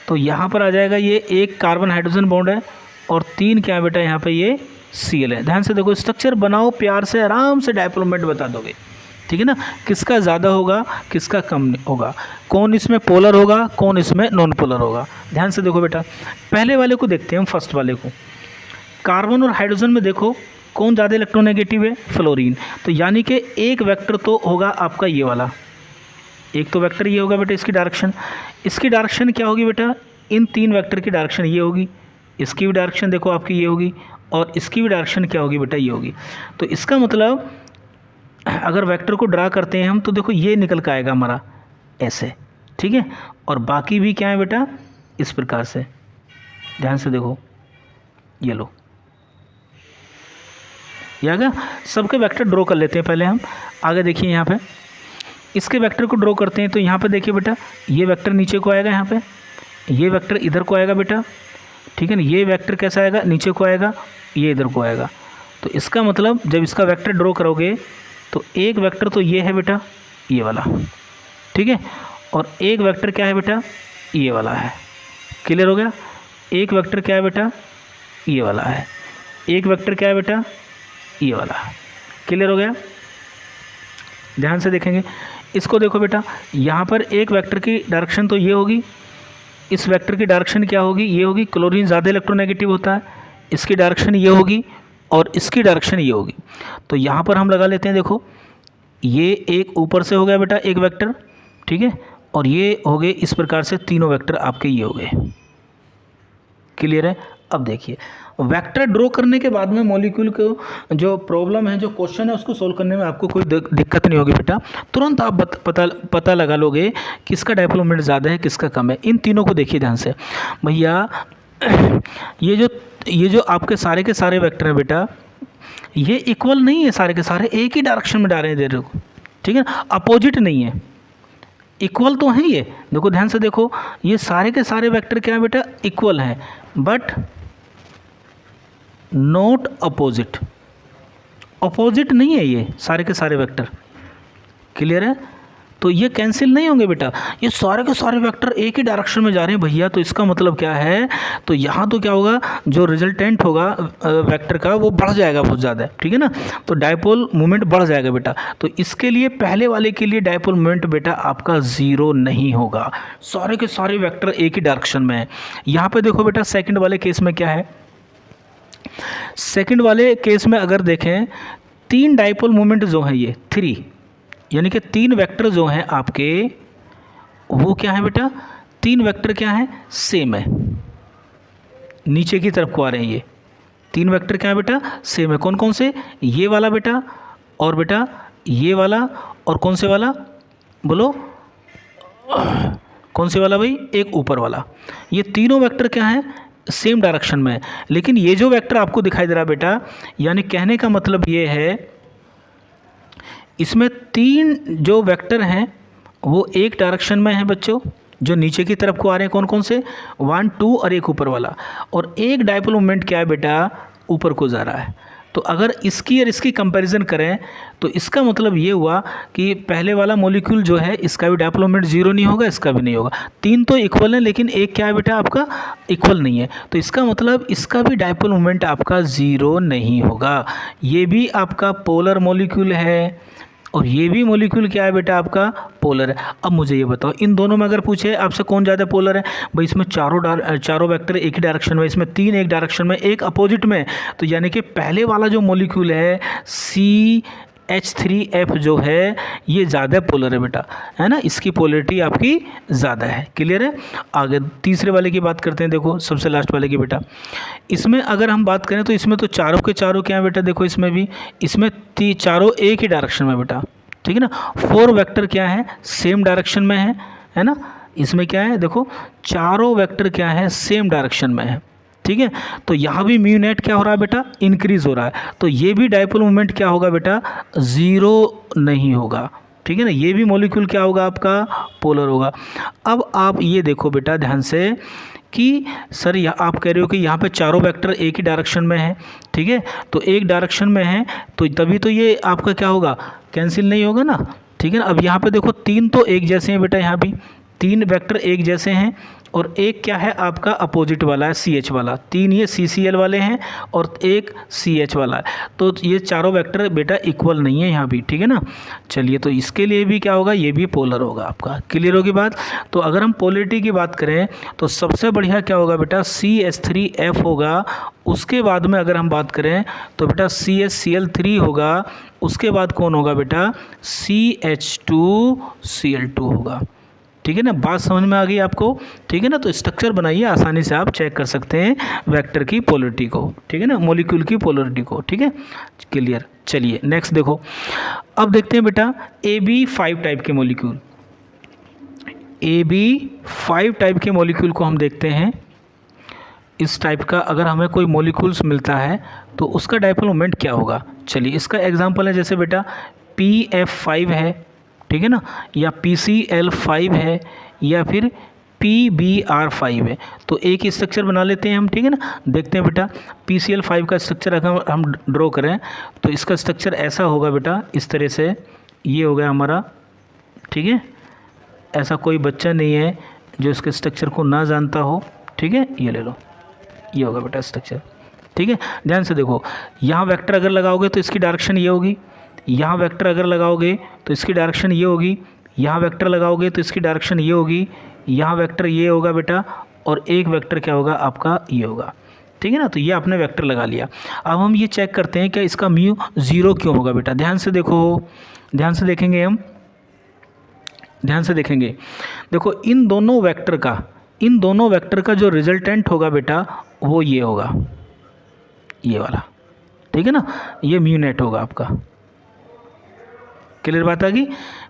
तो यहाँ पर आ जाएगा ये एक कार्बन हाइड्रोजन बॉन्ड है, और 3 क्या है बेटा यहाँ पे ये Cl है। ध्यान से देखो, स्ट्रक्चर बनाओ प्यार से, आराम से डायपोल मोमेंट बता दोगे, ठीक है ना, किसका ज़्यादा होगा किसका कम होगा, कौन इसमें पोलर होगा कौन इसमें नॉन पोलर होगा। ध्यान से देखो बेटा, पहले वाले को देखते हैं हम, फर्स्ट वाले को। कार्बन और हाइड्रोजन में देखो कौन ज़्यादा इलेक्ट्रोनेगेटिव है, फ्लोरीन। तो यानी कि एक वेक्टर तो होगा आपका ये वाला, एक तो वेक्टर ये होगा बेटा, इसकी डायरेक्शन क्या होगी बेटा, इन 3 वेक्टर की डायरेक्शन ये होगी, इसकी भी डायरेक्शन देखो आपकी ये होगी, और इसकी भी डायरेक्शन क्या होगी बेटा, ये होगी। तो इसका मतलब अगर वेक्टर को ड्रा करते हैं हम तो देखो ये निकल के आएगा हमारा ऐसे, ठीक है। और बाकी भी क्या है बेटा, इस प्रकार से, ध्यान से देखो, ये लो, ये आ गया। सबके वेक्टर ड्रॉ कर लेते हैं पहले हम। आगे देखिए यहाँ पे इसके वेक्टर को ड्रॉ करते हैं। तो यहाँ पे देखिए बेटा, ये वेक्टर नीचे को आएगा, यहाँ पे ये वेक्टर इधर को आएगा बेटा, ठीक है ना। ये वेक्टर कैसा आएगा, नीचे को आएगा, ये इधर को आएगा। तो इसका मतलब जब इसका वेक्टर ड्रॉ करोगे तो एक वेक्टर तो ये है बेटा, ये वाला, ठीक है। और एक वेक्टर क्या है बेटा, ये वाला है। क्लियर हो गया। एक वेक्टर क्या है बेटा, ये वाला है। एक वेक्टर क्या है बेटा, ये वाला। क्लियर हो गया। ध्यान से देखेंगे इसको, देखो बेटा, यहाँ पर एक वेक्टर की डायरेक्शन तो ये होगी, इस वेक्टर की डायरेक्शन क्या होगी, ये होगी। क्लोरीन ज़्यादा इलेक्ट्रोनेगेटिव होता है, इसकी डायरेक्शन ये होगी और इसकी डायरेक्शन ये होगी। तो यहाँ पर हम लगा लेते हैं, देखो ये एक ऊपर से हो गया बेटा एक वेक्टर, ठीक है। और ये हो गए इस प्रकार से तीनों वेक्टर आपके ये हो गए। क्लियर है। अब देखिए वेक्टर ड्रॉ करने के बाद में मॉलिक्यूल को जो प्रॉब्लम है, जो क्वेश्चन है, उसको सोल्व करने में आपको कोई दिक्कत नहीं होगी बेटा। तुरंत आप पता लगा लोगे किसका डायपोल मोमेंट ज़्यादा है, किसका कम है। इन तीनों को देखिए ध्यान से भैया। ये जो आपके सारे के सारे वेक्टर हैं बेटा, ये इक्वल नहीं है, सारे के सारे एक ही डायरेक्शन में जा रहे हैं, दे रहे हो, ठीक है। अपोजिट नहीं है, इक्वल तो हैं ये। देखो ध्यान से देखो, ये सारे के सारे वेक्टर क्या है बेटा, इक्वल हैं, बट नॉट अपोजिट। अपोजिट नहीं है ये सारे के सारे वेक्टर। क्लियर है। तो ये कैंसिल नहीं होंगे बेटा, ये सारे के सारे वेक्टर एक ही डायरेक्शन में जा रहे हैं भैया। तो इसका मतलब क्या है, तो यहाँ तो क्या होगा, जो रिजल्टेंट होगा वेक्टर का वो बढ़ जाएगा बहुत ज़्यादा, ठीक है ना। तो डायपोल मोमेंट बढ़ जाएगा बेटा। तो इसके लिए पहले वाले के लिए डायपोल मोमेंट बेटा आपका ज़ीरो नहीं होगा, सारे के सारे वेक्टर एक ही डायरेक्शन में है। यहाँ पर देखो बेटा सेकेंड वाले केस में क्या है, सेकेंड वाले केस में अगर देखें, तीन डायपोल मोमेंट जो हैं ये 3, यानी कि तीन वेक्टर जो हैं आपके, वो क्या है बेटा, तीन वेक्टर क्या है, सेम है, नीचे की तरफ को आ रहे हैं। ये तीन वेक्टर क्या है बेटा, सेम है। कौन कौन से, ये वाला बेटा, और बेटा ये वाला, और कौन से वाला बोलो, कौन से वाला भाई, एक ऊपर वाला। ये तीनों वेक्टर क्या है, सेम डायरेक्शन में है। लेकिन ये जो वेक्टर आपको दिखाई दे रहा है बेटा, यानी कहने का मतलब ये है, इसमें तीन जो वेक्टर हैं वो एक डायरेक्शन में हैं बच्चों, जो नीचे की तरफ को आ रहे हैं। कौन कौन से, 1 2 और एक ऊपर वाला। और एक डायपोल मोमेंट क्या है बेटा, ऊपर को जा रहा है। तो अगर इसकी और इसकी कंपैरिजन करें तो इसका मतलब ये हुआ कि पहले वाला मॉलिक्यूल जो है, इसका भी डायपोल मोमेंट जीरो नहीं होगा, इसका भी नहीं होगा। तीन तो इक्वल है, लेकिन एक क्या है बेटा आपका, इक्वल नहीं है। तो इसका मतलब इसका भी डायपोल मोमेंट आपका ज़ीरो नहीं होगा। ये भी आपका पोलर मॉलिक्यूल है और ये भी मॉलिक्यूल क्या है बेटा आपका, पोलर है। अब मुझे ये बताओ, इन दोनों में अगर पूछे आपसे कौन ज़्यादा पोलर है, भाई इसमें चारों वेक्टर एक ही डायरेक्शन में, इसमें तीन एक डायरेक्शन में, एक अपोजिट में। तो यानी कि पहले वाला जो मॉलिक्यूल है CH3F जो है, ये ज़्यादा पोलर है बेटा, है ना, इसकी पोलरिटी आपकी ज़्यादा है। क्लियर है। आगे तीसरे वाले की बात करते हैं, देखो सबसे लास्ट वाले की बेटा। इसमें अगर हम बात करें तो इसमें तो चारों के चारों क्या है बेटा, देखो इसमें भी, इसमें चारों एक ही डायरेक्शन में बेटा, ठीक है ना। 4 वेक्टर क्या है, सेम डायरेक्शन में है ना। इसमें क्या है, देखो चारों वेक्टर क्या है, सेम डायरेक्शन में है, ठीक है। तो यहाँ भी म्यू नेट क्या हो रहा है बेटा, इंक्रीज हो रहा है। तो ये भी डायपोल मोमेंट क्या होगा बेटा, ज़ीरो नहीं होगा, ठीक है ना। ये भी मॉलिक्यूल क्या होगा आपका, पोलर होगा। अब आप ये देखो बेटा ध्यान से कि सर आप कह रहे हो कि यहाँ पे चारों वेक्टर एक ही डायरेक्शन में है, ठीक है। तो एक डायरेक्शन में है तो तभी तो ये आपका क्या होगा, कैंसिल नहीं होगा ना, ठीक है ना। अब यहाँ पे देखो तीन तो एक जैसे हैं बेटा, यहाँ भी तीन वेक्टर एक जैसे हैं और एक क्या है आपका अपोजिट वाला है, CH वाला। तीन ये CCl वाले हैं और एक CH वाला है। तो ये चारों वेक्टर बेटा इक्वल नहीं है यहाँ भी, ठीक है ना। चलिए, तो इसके लिए भी क्या होगा, ये भी पोलर होगा आपका। क्लियर होगी बात। तो अगर हम पोलरिटी की बात करें तो सबसे बढ़िया क्या होगा बेटा, CH3F होगा। उसके बाद में अगर हम बात करें तो बेटा CHCl3 होगा। उसके बाद कौन होगा बेटा, CH2Cl2 होगा, ठीक है ना। बात समझ में आ गई आपको, ठीक है ना। तो स्ट्रक्चर बनाइए, आसानी से आप चेक कर सकते हैं वेक्टर की पोलरिटी को, ठीक है ना, मॉलिक्यूल की पोलरिटी को, ठीक है। क्लियर। चलिए नेक्स्ट देखो, अब देखते हैं बेटा AB5 टाइप के मॉलिक्यूल। AB5 टाइप के मॉलिक्यूल को हम देखते हैं। इस टाइप का अगर हमें कोई मॉलिक्यूल्स मिलता है तो उसका डाइपोल मोमेंट क्या होगा। चलिए इसका एग्जांपल है जैसे बेटा PF5 है, ठीक है ना, या PCl5 है, या फिर PBr5 है। तो एक ही स्ट्रक्चर बना लेते हैं हम, ठीक है ना। देखते हैं बेटा PCl5 का स्ट्रक्चर अगर हम ड्रॉ करें तो इसका स्ट्रक्चर ऐसा होगा बेटा, इस तरह से। ये हो गया हमारा, ठीक है। ऐसा कोई बच्चा नहीं है जो इसके स्ट्रक्चर को ना जानता हो, ठीक है। ये ले लो, ये होगा बेटा स्ट्रक्चर, ठीक है। ध्यान से देखो, यहाँ वेक्टर अगर लगाओगे तो इसकी डायरेक्शन ये होगी, यहाँ वेक्टर अगर लगाओगे तो इसकी डायरेक्शन ये होगी, यहाँ वेक्टर लगाओगे तो इसकी डायरेक्शन ये होगी, यहाँ वेक्टर ये होगा बेटा, और एक वेक्टर क्या होगा आपका, ये होगा, ठीक है ना। तो ये आपने वेक्टर लगा लिया। अब हम ये चेक करते हैं कि इसका म्यू 0 क्यों होगा बेटा। ध्यान से देखो, ध्यान से देखेंगे हम, ध्यान से देखेंगे। देखो इन दोनों वेक्टर का जो रिजल्टेंट होगा बेटा वो ये होगा, ये वाला, ठीक है ना। ये म्यू नेट होगा आपका। क्लियर बात आ गई।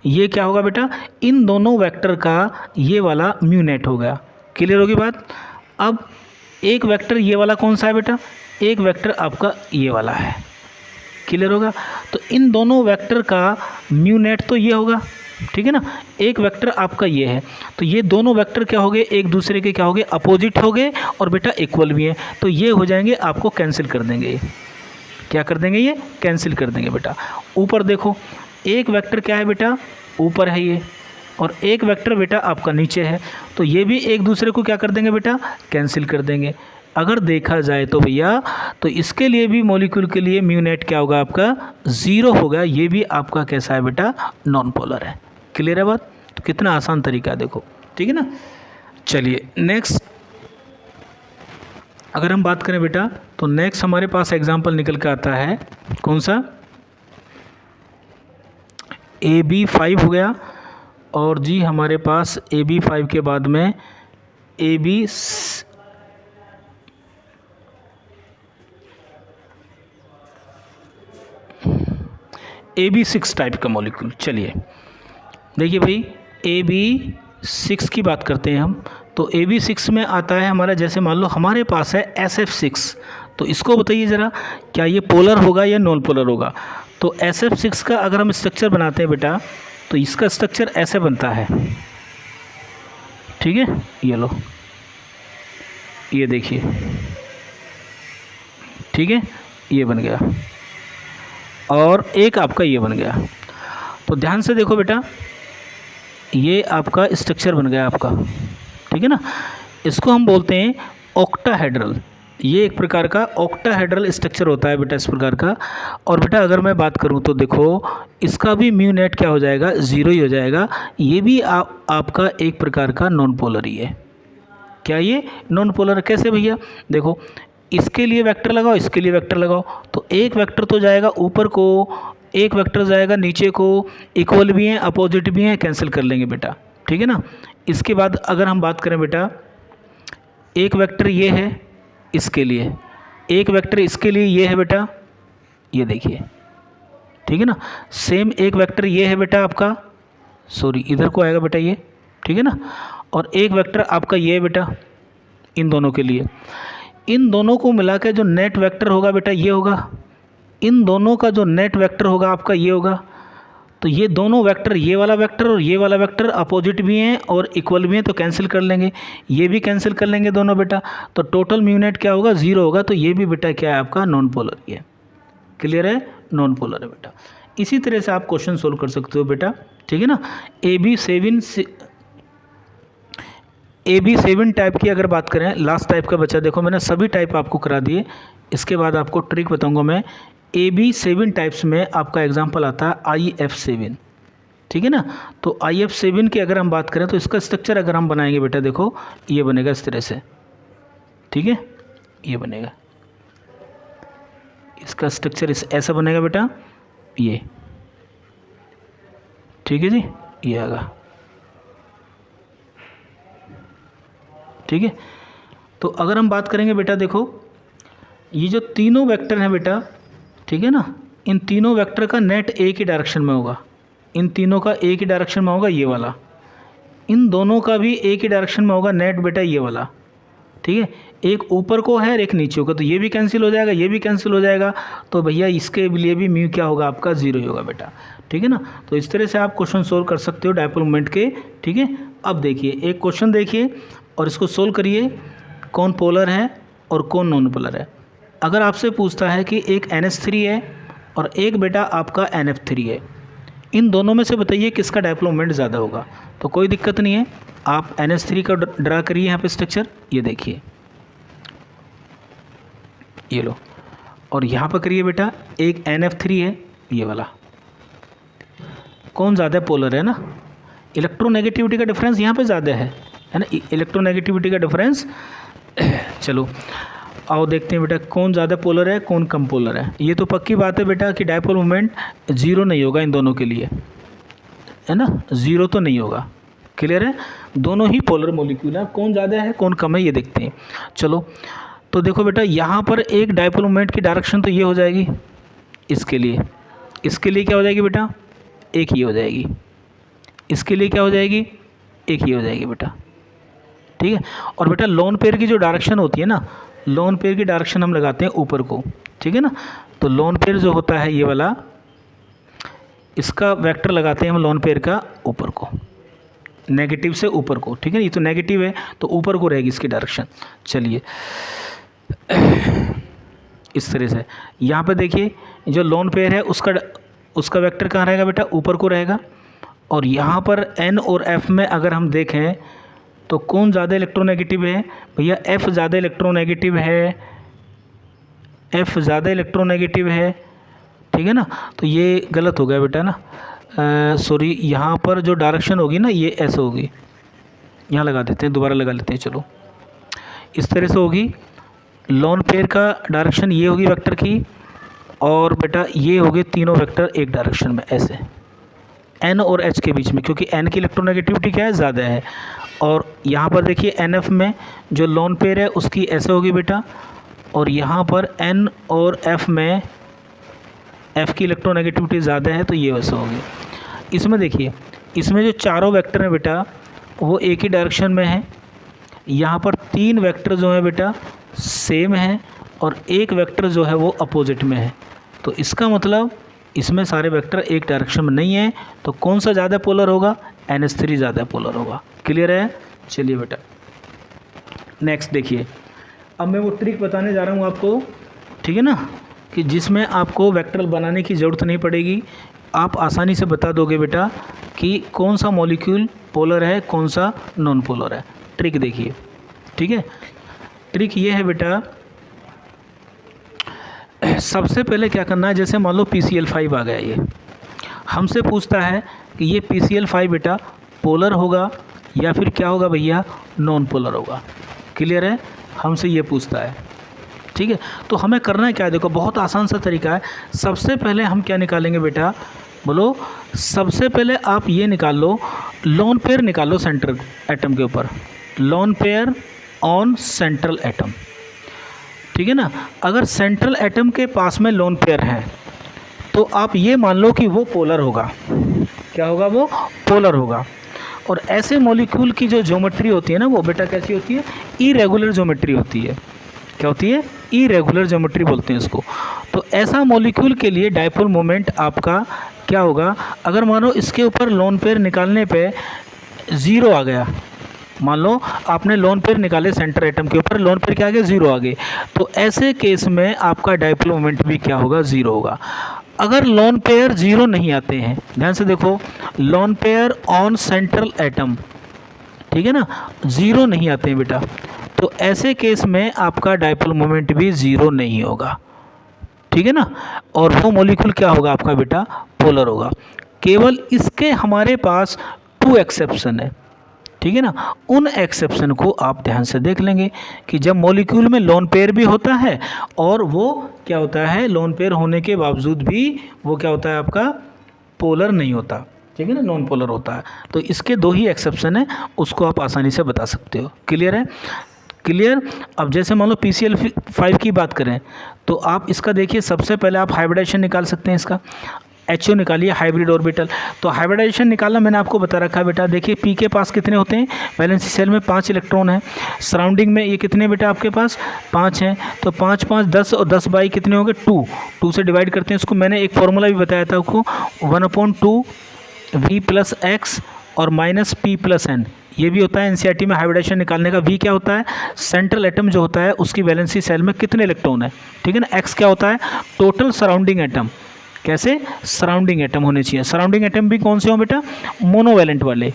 ये क्या होगा बेटा, इन दोनों वेक्टर का ये वाला म्यू नेट हो गया। क्लियर होगी बात। अब एक वेक्टर ये वाला कौन सा है बेटा, एक वेक्टर आपका ये वाला है। क्लियर होगा। तो इन दोनों वेक्टर का म्यू नेट तो ये होगा, ठीक है ना। एक वेक्टर आपका ये है, तो ये दोनों वेक्टर क्या हो गए, एक दूसरे के क्या हो गए, अपोजिट हो गए, और बेटा इक्वल भी है। तो ये हो जाएंगे, आपको कैंसिल कर देंगे। ये क्या कर देंगे, ये कैंसिल कर देंगे बेटा। ऊपर देखो, एक वेक्टर क्या है बेटा, ऊपर है ये, और एक वेक्टर बेटा आपका नीचे है। तो ये भी एक दूसरे को क्या कर देंगे बेटा, कैंसिल कर देंगे। अगर देखा जाए तो भैया, तो इसके लिए भी मॉलिक्यूल के लिए म्यू नेट क्या होगा आपका, 0 होगा। ये भी आपका कैसा है बेटा, नॉन पोलर है। क्लियर है बात। तो कितना आसान तरीका है देखो, ठीक है ना। चलिए नेक्स्ट अगर हम बात करें बेटा, तो नेक्स्ट हमारे पास एग्जांपल निकल के आता है, कौन सा, AB5 हो गया। और जी हमारे पास AB5 के बाद में AB6 टाइप का मॉलिक्यूल। चलिए देखिए भाई, AB6 की बात करते हैं हम। तो AB6 में आता है हमारा, जैसे मान लो हमारे पास है SF6। तो इसको बताइए ज़रा, क्या ये पोलर होगा या नॉन पोलर होगा। तो SF6 का अगर हम स्ट्रक्चर बनाते हैं बेटा, तो इसका स्ट्रक्चर ऐसे बनता है, ठीक है। ये लो, ये देखिए, ठीक है, ये बन गया, और एक आपका ये बन गया। तो ध्यान से देखो बेटा, ये आपका स्ट्रक्चर बन गया आपका, ठीक है ना। इसको हम बोलते हैं ऑक्टाहेड्रल। ये एक प्रकार का ऑक्टाहेड्रल स्ट्रक्चर होता है बेटा, इस प्रकार का। और बेटा अगर मैं बात करूं तो देखो, इसका भी म्यू नेट क्या हो जाएगा, 0 ही हो जाएगा। ये भी आपका एक प्रकार का नॉन पोलर ही है। क्या ये नॉन पोलर कैसे भैया, देखो इसके लिए वेक्टर लगाओ, इसके लिए वेक्टर लगाओ, तो एक वेक्टर तो जाएगा ऊपर को, एक वेक्टर जाएगा नीचे को, इक्वल भी हैं, अपोजिट भी हैं, कैंसिल कर लेंगे बेटा, ठीक है ना। इसके बाद अगर हम बात करें बेटा, एक वेक्टर ये है इसके लिए, एक वेक्टर इसके लिए ये है बेटा, ये देखिए, ठीक है ना। सेम एक वेक्टर ये है बेटा आपका, सॉरी इधर को आएगा बेटा ये, ठीक है ना। और एक वेक्टर आपका ये है बेटा, इन दोनों के लिए। इन दोनों को मिला के जो नेट वेक्टर होगा बेटा ये होगा, इन दोनों का जो नेट वेक्टर होगा आपका ये होगा। तो ये दोनों वेक्टर, ये वाला वेक्टर और ये वाला वेक्टर अपोजिट भी हैं और इक्वल भी हैं, तो कैंसिल कर लेंगे, ये भी कैंसिल कर लेंगे दोनों बेटा। तो टोटल म्यू नेट क्या होगा, 0 होगा। तो ये भी बेटा क्या है आपका, नॉन पोलर ही है। क्लियर है, नॉन पोलर है बेटा। इसी तरह से आप क्वेश्चन सोल्व कर सकते हो बेटा, ठीक है ना। AB7 टाइप की अगर बात करें, लास्ट टाइप का बच्चा, देखो मैंने सभी टाइप आपको करा दिए। इसके बाद आपको ट्रिक बताऊंगा मैं। AB7 टाइप्स में आपका एग्जांपल आता है IF7, ठीक है ना। तो IF7 की अगर हम बात करें तो इसका स्ट्रक्चर अगर हम बनाएंगे बेटा, देखो ये बनेगा इस तरह से, ठीक है, ये बनेगा, इसका स्ट्रक्चर ऐसा बनेगा बेटा, ये, ठीक है जी, ये आएगा, ठीक है। तो अगर हम बात करेंगे बेटा, देखो ये जो तीनों वेक्टर हैं बेटा, ठीक है ना, इन तीनों वेक्टर का नेट एक ही डायरेक्शन में होगा, इन तीनों का एक ही डायरेक्शन में होगा, ये वाला, इन दोनों का भी एक ही डायरेक्शन में होगा नेट बेटा, ये वाला, ठीक है। एक ऊपर को है और एक नीचे होगा, तो ये भी कैंसिल हो जाएगा, ये भी कैंसिल हो जाएगा, तो भैया इसके लिए भी म्यू क्या होगा आपका, 0 ही होगा बेटा, ठीक है ना। तो इस तरह से आप क्वेश्चन सोल्व कर सकते हो डायपोल मोमेंट के, ठीक है। अब देखिए एक क्वेश्चन देखिए और इसको सोल्व करिए, कौन पोलर है और कौन नॉन पोलर है। अगर आपसे पूछता है कि एक NH3 है और एक बेटा आपका NF3 है, इन दोनों में से बताइए किसका डायपोल मोमेंट ज़्यादा होगा, तो कोई दिक्कत नहीं है, आप NH3 का ड्रा करिए यहाँ पे स्ट्रक्चर, ये देखिए, ये लो, और यहाँ पर करिए बेटा एक NF3 है, ये वाला, कौन ज़्यादा पोलर है ना, इलेक्ट्रोनेगेटिविटी का डिफरेंस यहाँ पे ज़्यादा है ना, इलेक्ट्रोनेगेटिविटी का डिफरेंस। चलो आओ देखते हैं बेटा कौन ज़्यादा पोलर है कौन कम पोलर है। ये तो पक्की बात है बेटा कि डायपोल मोमेंट 0 नहीं होगा इन दोनों के लिए, है ना, 0 तो नहीं होगा, क्लियर है। दोनों ही पोलर मॉलिक्यूल है, कौन ज़्यादा है कौन कम है ये देखते हैं। चलो तो देखो बेटा यहाँ पर एक डायपोल मोमेंट की डायरेक्शन तो ये हो जाएगी, इसके लिए क्या हो जाएगी बेटा, एक ही हो जाएगी, इसके लिए क्या हो जाएगी, एक ही हो जाएगी बेटा, ठीक है। और बेटा लोन पेयर की जो डायरेक्शन होती है ना, लोन पेयर की डायरेक्शन हम लगाते हैं ऊपर को, ठीक है ना। तो लोन पेयर जो होता है ये वाला, इसका वेक्टर लगाते हैं हम लोन पेयर का ऊपर को, नेगेटिव से ऊपर को, ठीक है। ये तो नेगेटिव है तो ऊपर को रहेगी इसकी डायरेक्शन। चलिए इस तरह से यहाँ पे देखिए जो लोन पेयर है उसका वेक्टर कहाँ रहेगा बेटा, ऊपर को रहेगा। और यहाँ पर N और F में अगर हम देखें तो कौन ज़्यादा इलेक्ट्रोनेगेटिव है भैया, F ज़्यादा इलेक्ट्रोनेगेटिव है, F ज़्यादा इलेक्ट्रोनेगेटिव है, ठीक है ना। तो ये गलत हो गया बेटा ना, सॉरी, यहाँ पर जो डायरेक्शन होगी ना ये ऐसे होगी, यहाँ लगा देते हैं, दोबारा लगा लेते हैं, चलो इस तरह से होगी। लोन पेयर का डायरेक्शन ये होगी वेक्टर की, और बेटा ये होगे तीनों वेक्टर एक डायरेक्शन में ऐसे N और H के बीच में, क्योंकि N की इलेक्ट्रोनेगेटिविटी क्या है, ज़्यादा है। और यहाँ पर देखिए NF में जो लोन पेयर है उसकी ऐसे होगी बेटा, और यहाँ पर N और F में F की इलेक्ट्रोनेगेटिविटी ज़्यादा है तो ये वैसे होगी। इसमें देखिए इसमें जो चारों वेक्टर हैं बेटा वो एक ही डायरेक्शन में है, यहाँ पर 3 वेक्टर जो है बेटा सेम है और एक वेक्टर जो है वो अपोजिट में है। तो इसका मतलब इसमें सारे वेक्टर एक डायरेक्शन में नहीं है, तो कौन सा ज़्यादा पोलर होगा, NH3 ज़्यादा पोलर होगा, क्लियर है। चलिए बेटा नेक्स्ट देखिए, अब मैं वो ट्रिक बताने जा रहा हूँ आपको, ठीक है ना, कि जिसमें आपको वेक्टर बनाने की ज़रूरत नहीं पड़ेगी, आप आसानी से बता दोगे बेटा कि कौन सा मॉलिक्यूल पोलर है कौन सा नॉन पोलर है। ट्रिक देखिए, ठीक है। ट्रिक ये है बेटा, सबसे पहले क्या करना है, जैसे मान लो PCl5 आ गया, ये हमसे पूछता है कि ये PCl5 बेटा पोलर होगा या फिर क्या होगा भैया, नॉन पोलर होगा, क्लियर है, हमसे ये पूछता है, ठीक है। तो हमें करना है क्या, देखो बहुत आसान सा तरीका है। सबसे पहले हम क्या निकालेंगे बेटा, बोलो, सबसे पहले आप ये निकाल लो, लोन पेयर निकाल लो सेंट्रल एटम के ऊपर, lone pair on central atom, ठीक है ना। अगर सेंट्रल एटम के पास में लोन पेयर है तो आप ये मान लो कि वो पोलर होगा, क्या होगा, वो पोलर होगा। और ऐसे मॉलिक्यूल की जो ज्योमेट्री होती है ना वो बेटा कैसी होती है, इरेगुलर ज्योमेट्री होती है, क्या होती है, इरेगुलर ज्योमेट्री बोलते हैं इसको। तो ऐसा मॉलिक्यूल के लिए डायपोल मोमेंट आपका क्या होगा, अगर मानो इसके ऊपर लोन पेयर निकालने पे 0 आ गया, मान लो आपने लोन पेयर निकाले सेंटर एटम के ऊपर, लोन पेयर क्या आ गया, 0 आ गए, तो ऐसे केस में आपका डायपोल मोमेंट भी क्या होगा, 0 होगा। अगर लोन पेयर 0 नहीं आते हैं, ध्यान से देखो, lone pair on central atom, ठीक है ना, 0 नहीं आते हैं बेटा, तो ऐसे केस में आपका डायपोल मोमेंट भी 0 नहीं होगा, ठीक है ना। और वो मॉलिक्यूल क्या होगा आपका बेटा, पोलर होगा। केवल इसके हमारे पास 2 एक्सेप्शन है, ठीक है ना। उन एक्सेप्शन को आप ध्यान से देख लेंगे कि जब मॉलिक्यूल में लोन पेयर भी होता है और वो क्या होता है, लोन पेयर होने के बावजूद भी वो क्या होता है आपका, पोलर नहीं होता, ठीक है ना, नॉन पोलर होता है। तो इसके 2 ही एक्सेप्शन है, उसको आप आसानी से बता सकते हो, क्लियर है, क्लियर। अब जैसे मान लो PCl5 की बात करें तो आप इसका देखिए, सबसे पहले आप हाइब्रिडाइजेशन निकाल सकते हैं इसका। HO निकालिए हाइब्रिड ऑर्बिटल। तो हाइब्रिडाइजेशन निकालना मैंने आपको बता रखा है बेटा। देखिए P के पास कितने होते हैं, वैलेंसी सेल में 5 इलेक्ट्रॉन है, सराउंडिंग में ये कितने बेटा आपके पास 5 हैं, तो 5 5 10 और 10 बाई कितने हो गए 2, 2 से डिवाइड करते हैं इसको। मैंने एक फॉर्मूला भी बताया था आपको 1/2 V प्लस एक्स और माइनस P प्लस N, ये भी होता है एनसीईआरटी में हाइब्रिडाइजेशन निकालने का। V क्या होता है, सेंट्रल एटम जो होता है उसकी वैलेंसी सेल में कितने इलेक्ट्रॉन है, ठीक है ना। X क्या होता है, टोटल सराउंडिंग एटम, कैसे सराउंडिंग एटम होने चाहिए। सराउंडिंग एटम भी कौन से हो बेटा, मोनोवैलेंट वाले,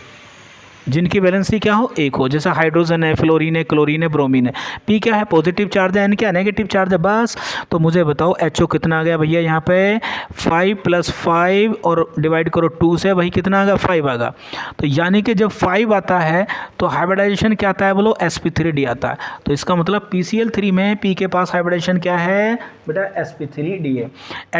जिनकी वैलेंसी क्या हो, एक हो, जैसा हाइड्रोजन है, फ्लोरीन है, क्लोरीन है, ब्रोमीन है। P क्या है, पॉजिटिव चार्ज है, N क्या नेगेटिव चार्ज है, बस। तो मुझे बताओ HO कितना आ गया भैया, यहाँ पे 5 + 5 और डिवाइड करो 2 से, वही कितना आ गया 5 आ गया। तो यानी कि जब 5 आता है तो हाइब्रिडाइजेशन क्या आता है बोलो, sp3d आता है। तो इसका मतलब PCl3 में P के पास हाइब्रिडाइजेशन क्या है बेटा, sp3d है।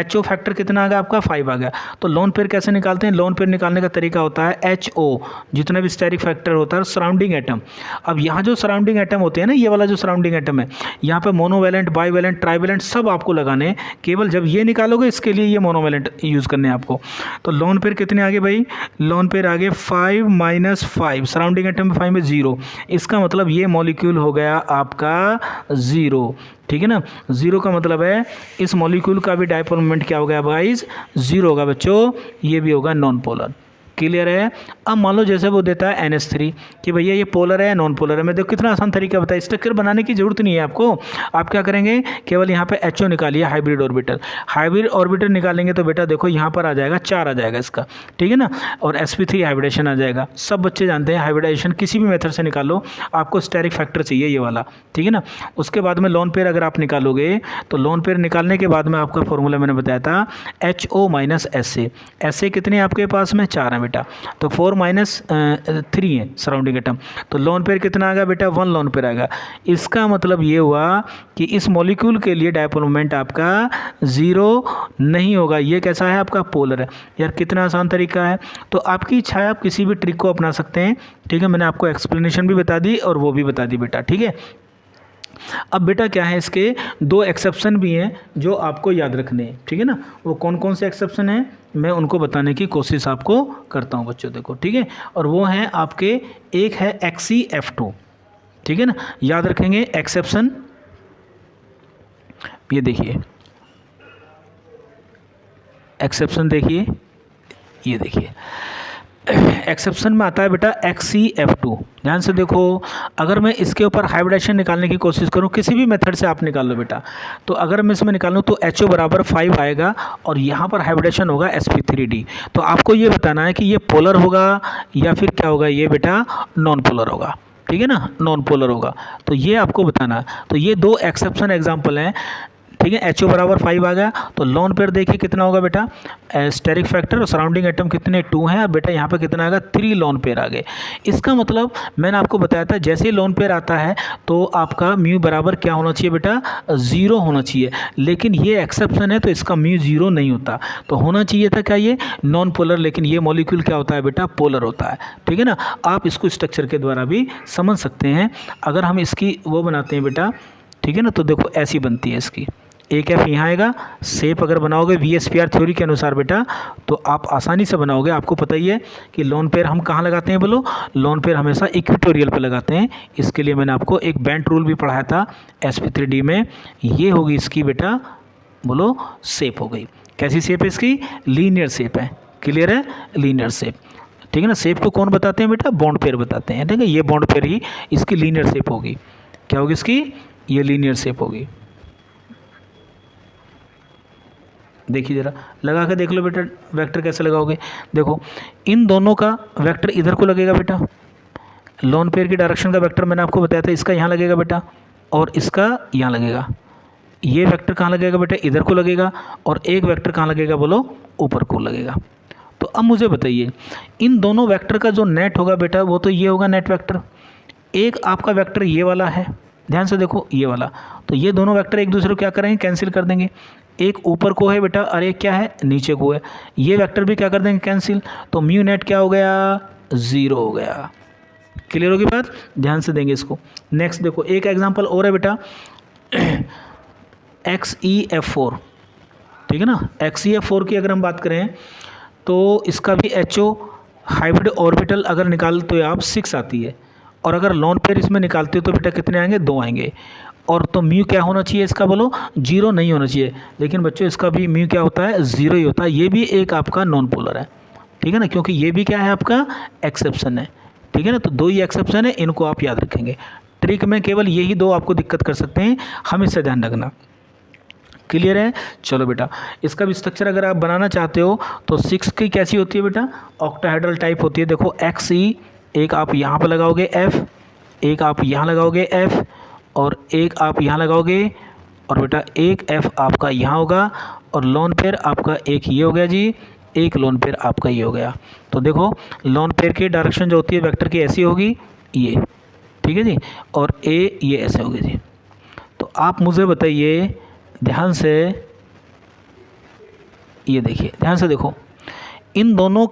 HO फैक्टर कितना आ गया आपका 5 आ गया। तो लोन पेयर कैसे निकालते हैं, लोन पेयर निकालने का तरीका होता है HO जितना भी फैक्टर होता है सराउंडिंग एटम। अब यहाँ जो सराउंडिंग एटम होते हैं ना, ये वाला जो सराउंडिंग एटम है, यहाँ पे मोनोवैलेंट, बाईवैलेंट, ट्राईवैलेंट सब आपको लगाने हैं। केवल जब ये निकालोगे इसके लिए ये मोनोवैलेंट यूज़ करने हैं आपको। तो लोन पेयर कितने आगे भाई, लोन पेयर आगे 5 - 5, सराउंडिंग एटम में 5 में 0, इसका मतलब ये मॉलिक्यूल हो गया आपका 0, ठीक है ना। 0 का मतलब है इस मॉलिक्यूल का भी डायपोल मोमेंट क्या हो गया गाइस, 0 होगा बच्चों, ये भी होगा नॉन पोलर। क्लियर है। अब मान लो जैसे वो देता है NH3 कि भैया ये पोलर है नॉन पोलर है। मैं देखो कितना आसान तरीका बताया, स्ट्रक्चर बनाने की जरूरत नहीं है आपको। आप क्या करेंगे, केवल यहाँ पे HO निकालिए हाइब्रिड ऑर्बिटल। हाइब्रिड ऑर्बिटल निकालेंगे तो बेटा देखो यहाँ पर आ जाएगा 4 आ जाएगा इसका, ठीक है ना, और sp3 हाइब्रिडेशन आ जाएगा। सब बच्चे जानते हैं हाइब्रिडाइजेशन किसी भी मेथड से निकालो, आपको स्टेरिक फैक्टर चाहिए ये वाला, ठीक है ना। उसके बाद में लोन पेयर अगर आप निकालोगे तो लोन पेयर निकालने के बाद में आपका फॉर्मूला मैंने बताया था HO - SA। SA कितने आपके पास में 4 है बेटा, तो 4 - 3 है सराउंडिंग एटम। तो लोन पेयर कितना आ गया बेटा, 1 लोन पेयर आएगा। इसका मतलब ये हुआ कि इस मॉलिक्यूल के लिए डायपोल मोमेंट आपका 0 नहीं होगा। ये कैसा है आपका, पोलर है। यार कितना आसान तरीका है। तो आपकी इच्छा है, आप किसी भी ट्रिक को अपना सकते हैं, ठीक है। मैंने आपको एक्सप्लेनेशन भी बता दी और वो भी बता दी बेटा, ठीक है। अब बेटा क्या है, इसके 2 एक्सेप्शन भी हैं जो आपको याद रखने हैं, ठीक है ना। वो कौन कौन से एक्सेप्शन हैं मैं उनको बताने की कोशिश आपको करता हूँ बच्चों, देखो ठीक है। और वो हैं आपके, एक है XeF2, ठीक है ना, याद रखेंगे एक्सेप्शन। ये देखिए एक्सेप्शन, देखिए ये देखिए एक्सेप्शन में आता है बेटा XeF2। ध्यान से देखो, अगर मैं इसके ऊपर हाइब्रिडेशन निकालने की कोशिश करूं, किसी भी मेथड से आप निकाल लो बेटा, तो अगर मैं इसमें निकालूं तो HO बराबर 5 आएगा और यहाँ पर हाइब्रिडेशन होगा sp3d। तो आपको ये बताना है कि ये पोलर होगा या फिर क्या होगा, ये बेटा नॉन पोलर होगा, ठीक है ना, नॉन पोलर होगा। तो ये आपको बताना है। तो ये 2 एक्सेप्शन एग्जाम्पल हैं, ठीक है। HO बराबर 5 आ गया। तो लोन पेयर देखिए कितना होगा बेटा, स्टेरिक फैक्टर और सराउंडिंग एटम कितने 2 हैं, और बेटा यहाँ पे कितना आएगा 3 लोन पेयर आ गए। इसका मतलब मैंने आपको बताया था जैसे ही लोन पेयर आता है तो आपका म्यू बराबर क्या होना चाहिए बेटा, 0 होना चाहिए। लेकिन ये एक्सेप्शन है तो इसका म्यू 0 नहीं होता, तो होना चाहिए था क्या, ये नॉन पोलर। लेकिन ये मॉलिक्यूल क्या होता है बेटा, पोलर होता है, ठीक है ना। आप इसको स्ट्रक्चर के द्वारा भी समझ सकते हैं। अगर हम इसकी वो बनाते हैं बेटा, ठीक है ना, तो देखो ऐसी बनती है इसकी, एक F यहाँ आएगा। शेप अगर बनाओगे VSPR थ्योरी के अनुसार बेटा तो आप आसानी से बनाओगे। आपको पता ही है कि लोन पेयर हम कहाँ लगाते हैं बोलो, लोन पेयर हमेशा इक्वेटोरियल पे लगाते हैं। इसके लिए मैंने आपको एक बेंट रूल भी पढ़ाया था sp3d में। ये होगी इसकी बेटा बोलो शेप हो गई। कैसी शेप है इसकी, लीनियर शेप है। क्लियर है, लीनियर शेप, ठीक है ना। शेप को कौन बताते हैं बेटा, बॉन्ड पेयर बताते हैं, ठीक है। ये बॉन्ड पेयर ही इसकी लीनियर शेप होगी। क्या होगी इसकी, ये लीनियर शेप होगी। देखिए जरा लगा के देख लो बेटा, वेक्टर कैसे लगाओगे। देखो इन दोनों का वेक्टर इधर को लगेगा बेटा, लोन पेयर की डायरेक्शन का वेक्टर मैंने आपको बताया था, इसका यहाँ लगेगा बेटा और इसका यहाँ लगेगा। ये वेक्टर कहाँ लगेगा बेटा, इधर को लगेगा, और एक वेक्टर कहाँ लगेगा बोलो, ऊपर को लगेगा। तो अब मुझे बताइए इन दोनों वेक्टर का जो नेट होगा बेटा वो तो ये होगा नेट वेक्टर। एक आपका वेक्टर ये वाला है, ध्यान से देखो ये वाला, तो ये दोनों वेक्टर एक दूसरे को क्या करेंगे, कैंसिल कर देंगे। एक ऊपर को है बेटा और एक क्या है, नीचे को है। ये वेक्टर भी क्या कर देंगे, कैंसिल। तो म्यू नेट क्या हो गया, 0 हो गया। क्लियर होगी बात, ध्यान से देंगे इसको। नेक्स्ट देखो एक एग्जांपल और है बेटा XeF4, ठीक है ना। XeF4 की अगर हम बात करें तो इसका भी HO हाइब्रिड ऑर्बिटल अगर निकालते हो आप 6 आती है, और अगर लोन पेयर इसमें निकालते हो तो बेटा कितने आएंगे, 2 आएंगे। और तो म्यू क्या होना चाहिए इसका, बोलो 0 नहीं होना चाहिए, लेकिन बच्चों इसका भी म्यू क्या होता है, 0 ही होता है। ये भी एक आपका नॉन पोलर है, ठीक है ना, क्योंकि ये भी क्या है आपका एक्सेप्शन है, ठीक है ना। तो 2 ही एक्सेप्शन है, इनको आप याद रखेंगे। ट्रिक में केवल यही 2 आपको दिक्कत कर सकते हैं, हमेशा ध्यान रखना। क्लियर है। चलो बेटा, इसका भी स्ट्रक्चर अगर आप बनाना चाहते हो तो 6 की कैसी होती है बेटा, ऑक्टाहेड्रल टाइप होती है। देखो XE, एक आप यहाँ पर लगाओगे F, एक आप यहाँ लगाओगे F, और एक आप यहाँ लगाओगे, और बेटा एक F आपका यहाँ होगा, और लोन पेयर आपका एक ये हो गया जी, एक लोन पेयर आपका ये हो गया। तो देखो लोन पेयर की डायरेक्शन जो होती है वेक्टर की ऐसी होगी, ये, ठीक है जी, और A ये ऐसे होगी जी। तो आप मुझे बताइए ध्यान से, ये देखिए ध्यान से देखो, इन दोनों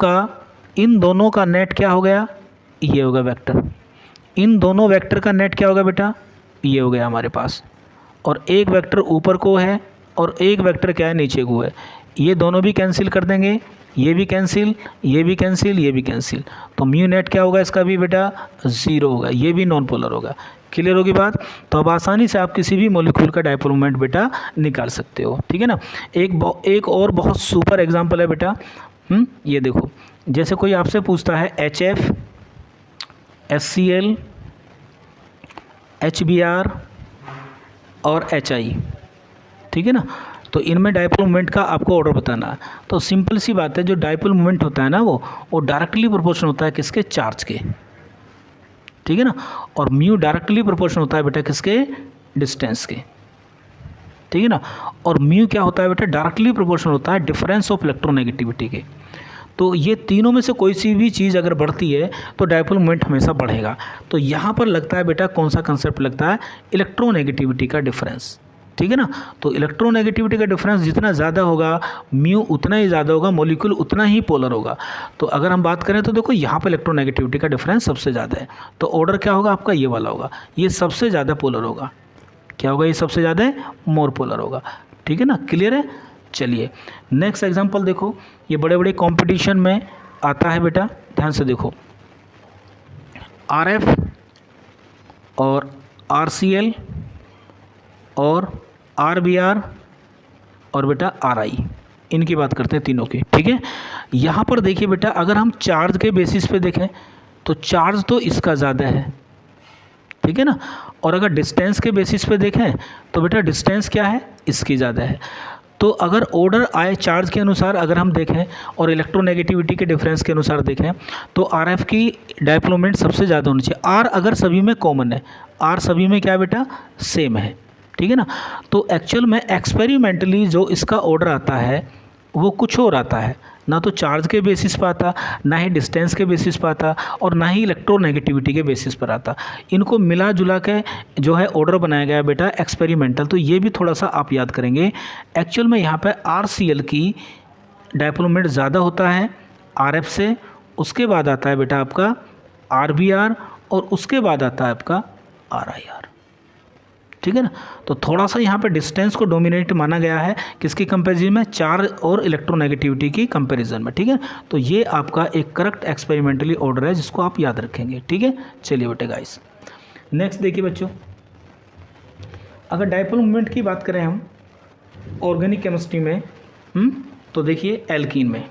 का नेट क्या हो गया, ये होगा वेक्टर। इन दोनों वेक्टर का नेट क्या होगा बेटा, ये हो गया हमारे पास। और एक वेक्टर ऊपर को है और एक वेक्टर क्या है, नीचे को है। ये दोनों भी कैंसिल कर देंगे, ये भी कैंसिल, ये भी कैंसिल, ये भी कैंसिल। तो म्यू नेट क्या होगा इसका भी बेटा, 0 होगा। ये भी नॉन पोलर होगा। क्लियर होगी बात। तो अब आसानी से आप किसी भी मॉलिक्यूल का डायपोल मोमेंट बेटा निकाल सकते हो, ठीक है ना। एक और बहुत सुपर एग्जांपल है बेटा, ये देखो, जैसे कोई आपसे पूछता है HF, HCl, HBr और HI, ठीक है ना। तो इनमें डायपोल मोमेंट का आपको ऑर्डर बताना है। तो सिंपल सी बात है, जो डायपोल मोमेंट होता है ना वो डायरेक्टली प्रोपोर्शनल होता है किसके, चार्ज के, ठीक है ना। और म्यू डायरेक्टली प्रोपोर्शनल होता है बेटा किसके, डिस्टेंस के, ठीक है ना। और म्यू क्या होता है बेटा, डायरेक्टली प्रोपोर्शनल होता है डिफरेंस ऑफ इलेक्ट्रोनेगेटिविटी के। तो ये तीनों में से कोई सी भी चीज़ अगर बढ़ती है तो डायपोल मोमेंट हमेशा बढ़ेगा। तो यहाँ पर लगता है बेटा कौन सा कंसेप्ट लगता है, इलेक्ट्रोनेगेटिविटी का डिफरेंस, ठीक है ना। तो इलेक्ट्रोनेगेटिविटी का डिफरेंस जितना ज़्यादा होगा, म्यू उतना ही ज़्यादा होगा, मॉलिक्यूल उतना ही पोलर होगा। तो अगर हम बात करें तो देखो यहाँ पर इलेक्ट्रोनेगेटिविटी का डिफरेंस सबसे ज़्यादा है, तो ऑर्डर क्या होगा आपका, ये वाला होगा, ये सबसे ज़्यादा पोलर होगा। क्या होगा, ये सबसे ज़्यादा मोर पोलर होगा, ठीक है ना। क्लियर है। चलिए नेक्स्ट एग्जांपल देखो, ये बड़े बड़े कंपटीशन में आता है बेटा, ध्यान से देखो, RF और RCl और RBr और बेटा RI, इनकी बात करते हैं तीनों की, ठीक है। यहाँ पर देखिए बेटा, अगर हम चार्ज के बेसिस पे देखें तो चार्ज तो इसका ज़्यादा है, ठीक है ना। और अगर डिस्टेंस के बेसिस पे देखें तो बेटा डिस्टेंस क्या है, इसकी ज़्यादा है। तो अगर ऑर्डर आए चार्ज के अनुसार अगर हम देखें और इलेक्ट्रोनेगेटिविटी के डिफरेंस के अनुसार देखें तो RF की डायपोल मोमेंट सबसे ज़्यादा होनी चाहिए। R अगर सभी में कॉमन है, R सभी में क्या है बेटा, सेम है, ठीक है ना। तो एक्चुअल में एक्सपेरिमेंटली जो इसका ऑर्डर आता है वो कुछ और आता है, ना तो चार्ज के बेसिस पर आता, ना ही डिस्टेंस के बेसिस पर आता, और ना ही इलेक्ट्रोनेगेटिविटी के बेसिस पर आता। इनको मिला जुला के जो है ऑर्डर बनाया गया बेटा एक्सपेरिमेंटल। तो ये भी थोड़ा सा आप याद करेंगे। एक्चुअल में यहाँ पे RCl की डायपोल मोमेंट ज़्यादा होता है RF से, उसके बाद आता है बेटा आपका RBr, और उसके बाद आता है आपका RIR, ठीक है ना। तो थोड़ा सा यहाँ पे डिस्टेंस को डोमिनेट माना गया है किसकी कंपैरिजन में, चार्ज और इलेक्ट्रोनेगेटिविटी की कंपैरिजन में, ठीक है। तो ये आपका एक करेक्ट एक्सपेरिमेंटली ऑर्डर है जिसको आप याद रखेंगे, ठीक है। चलिए बेटे गाइस, नेक्स्ट देखिए बच्चों, अगर डायपोल मोमेंट की बात करें हम ऑर्गेनिक केमिस्ट्री में, तो देखिए एल्कीन में,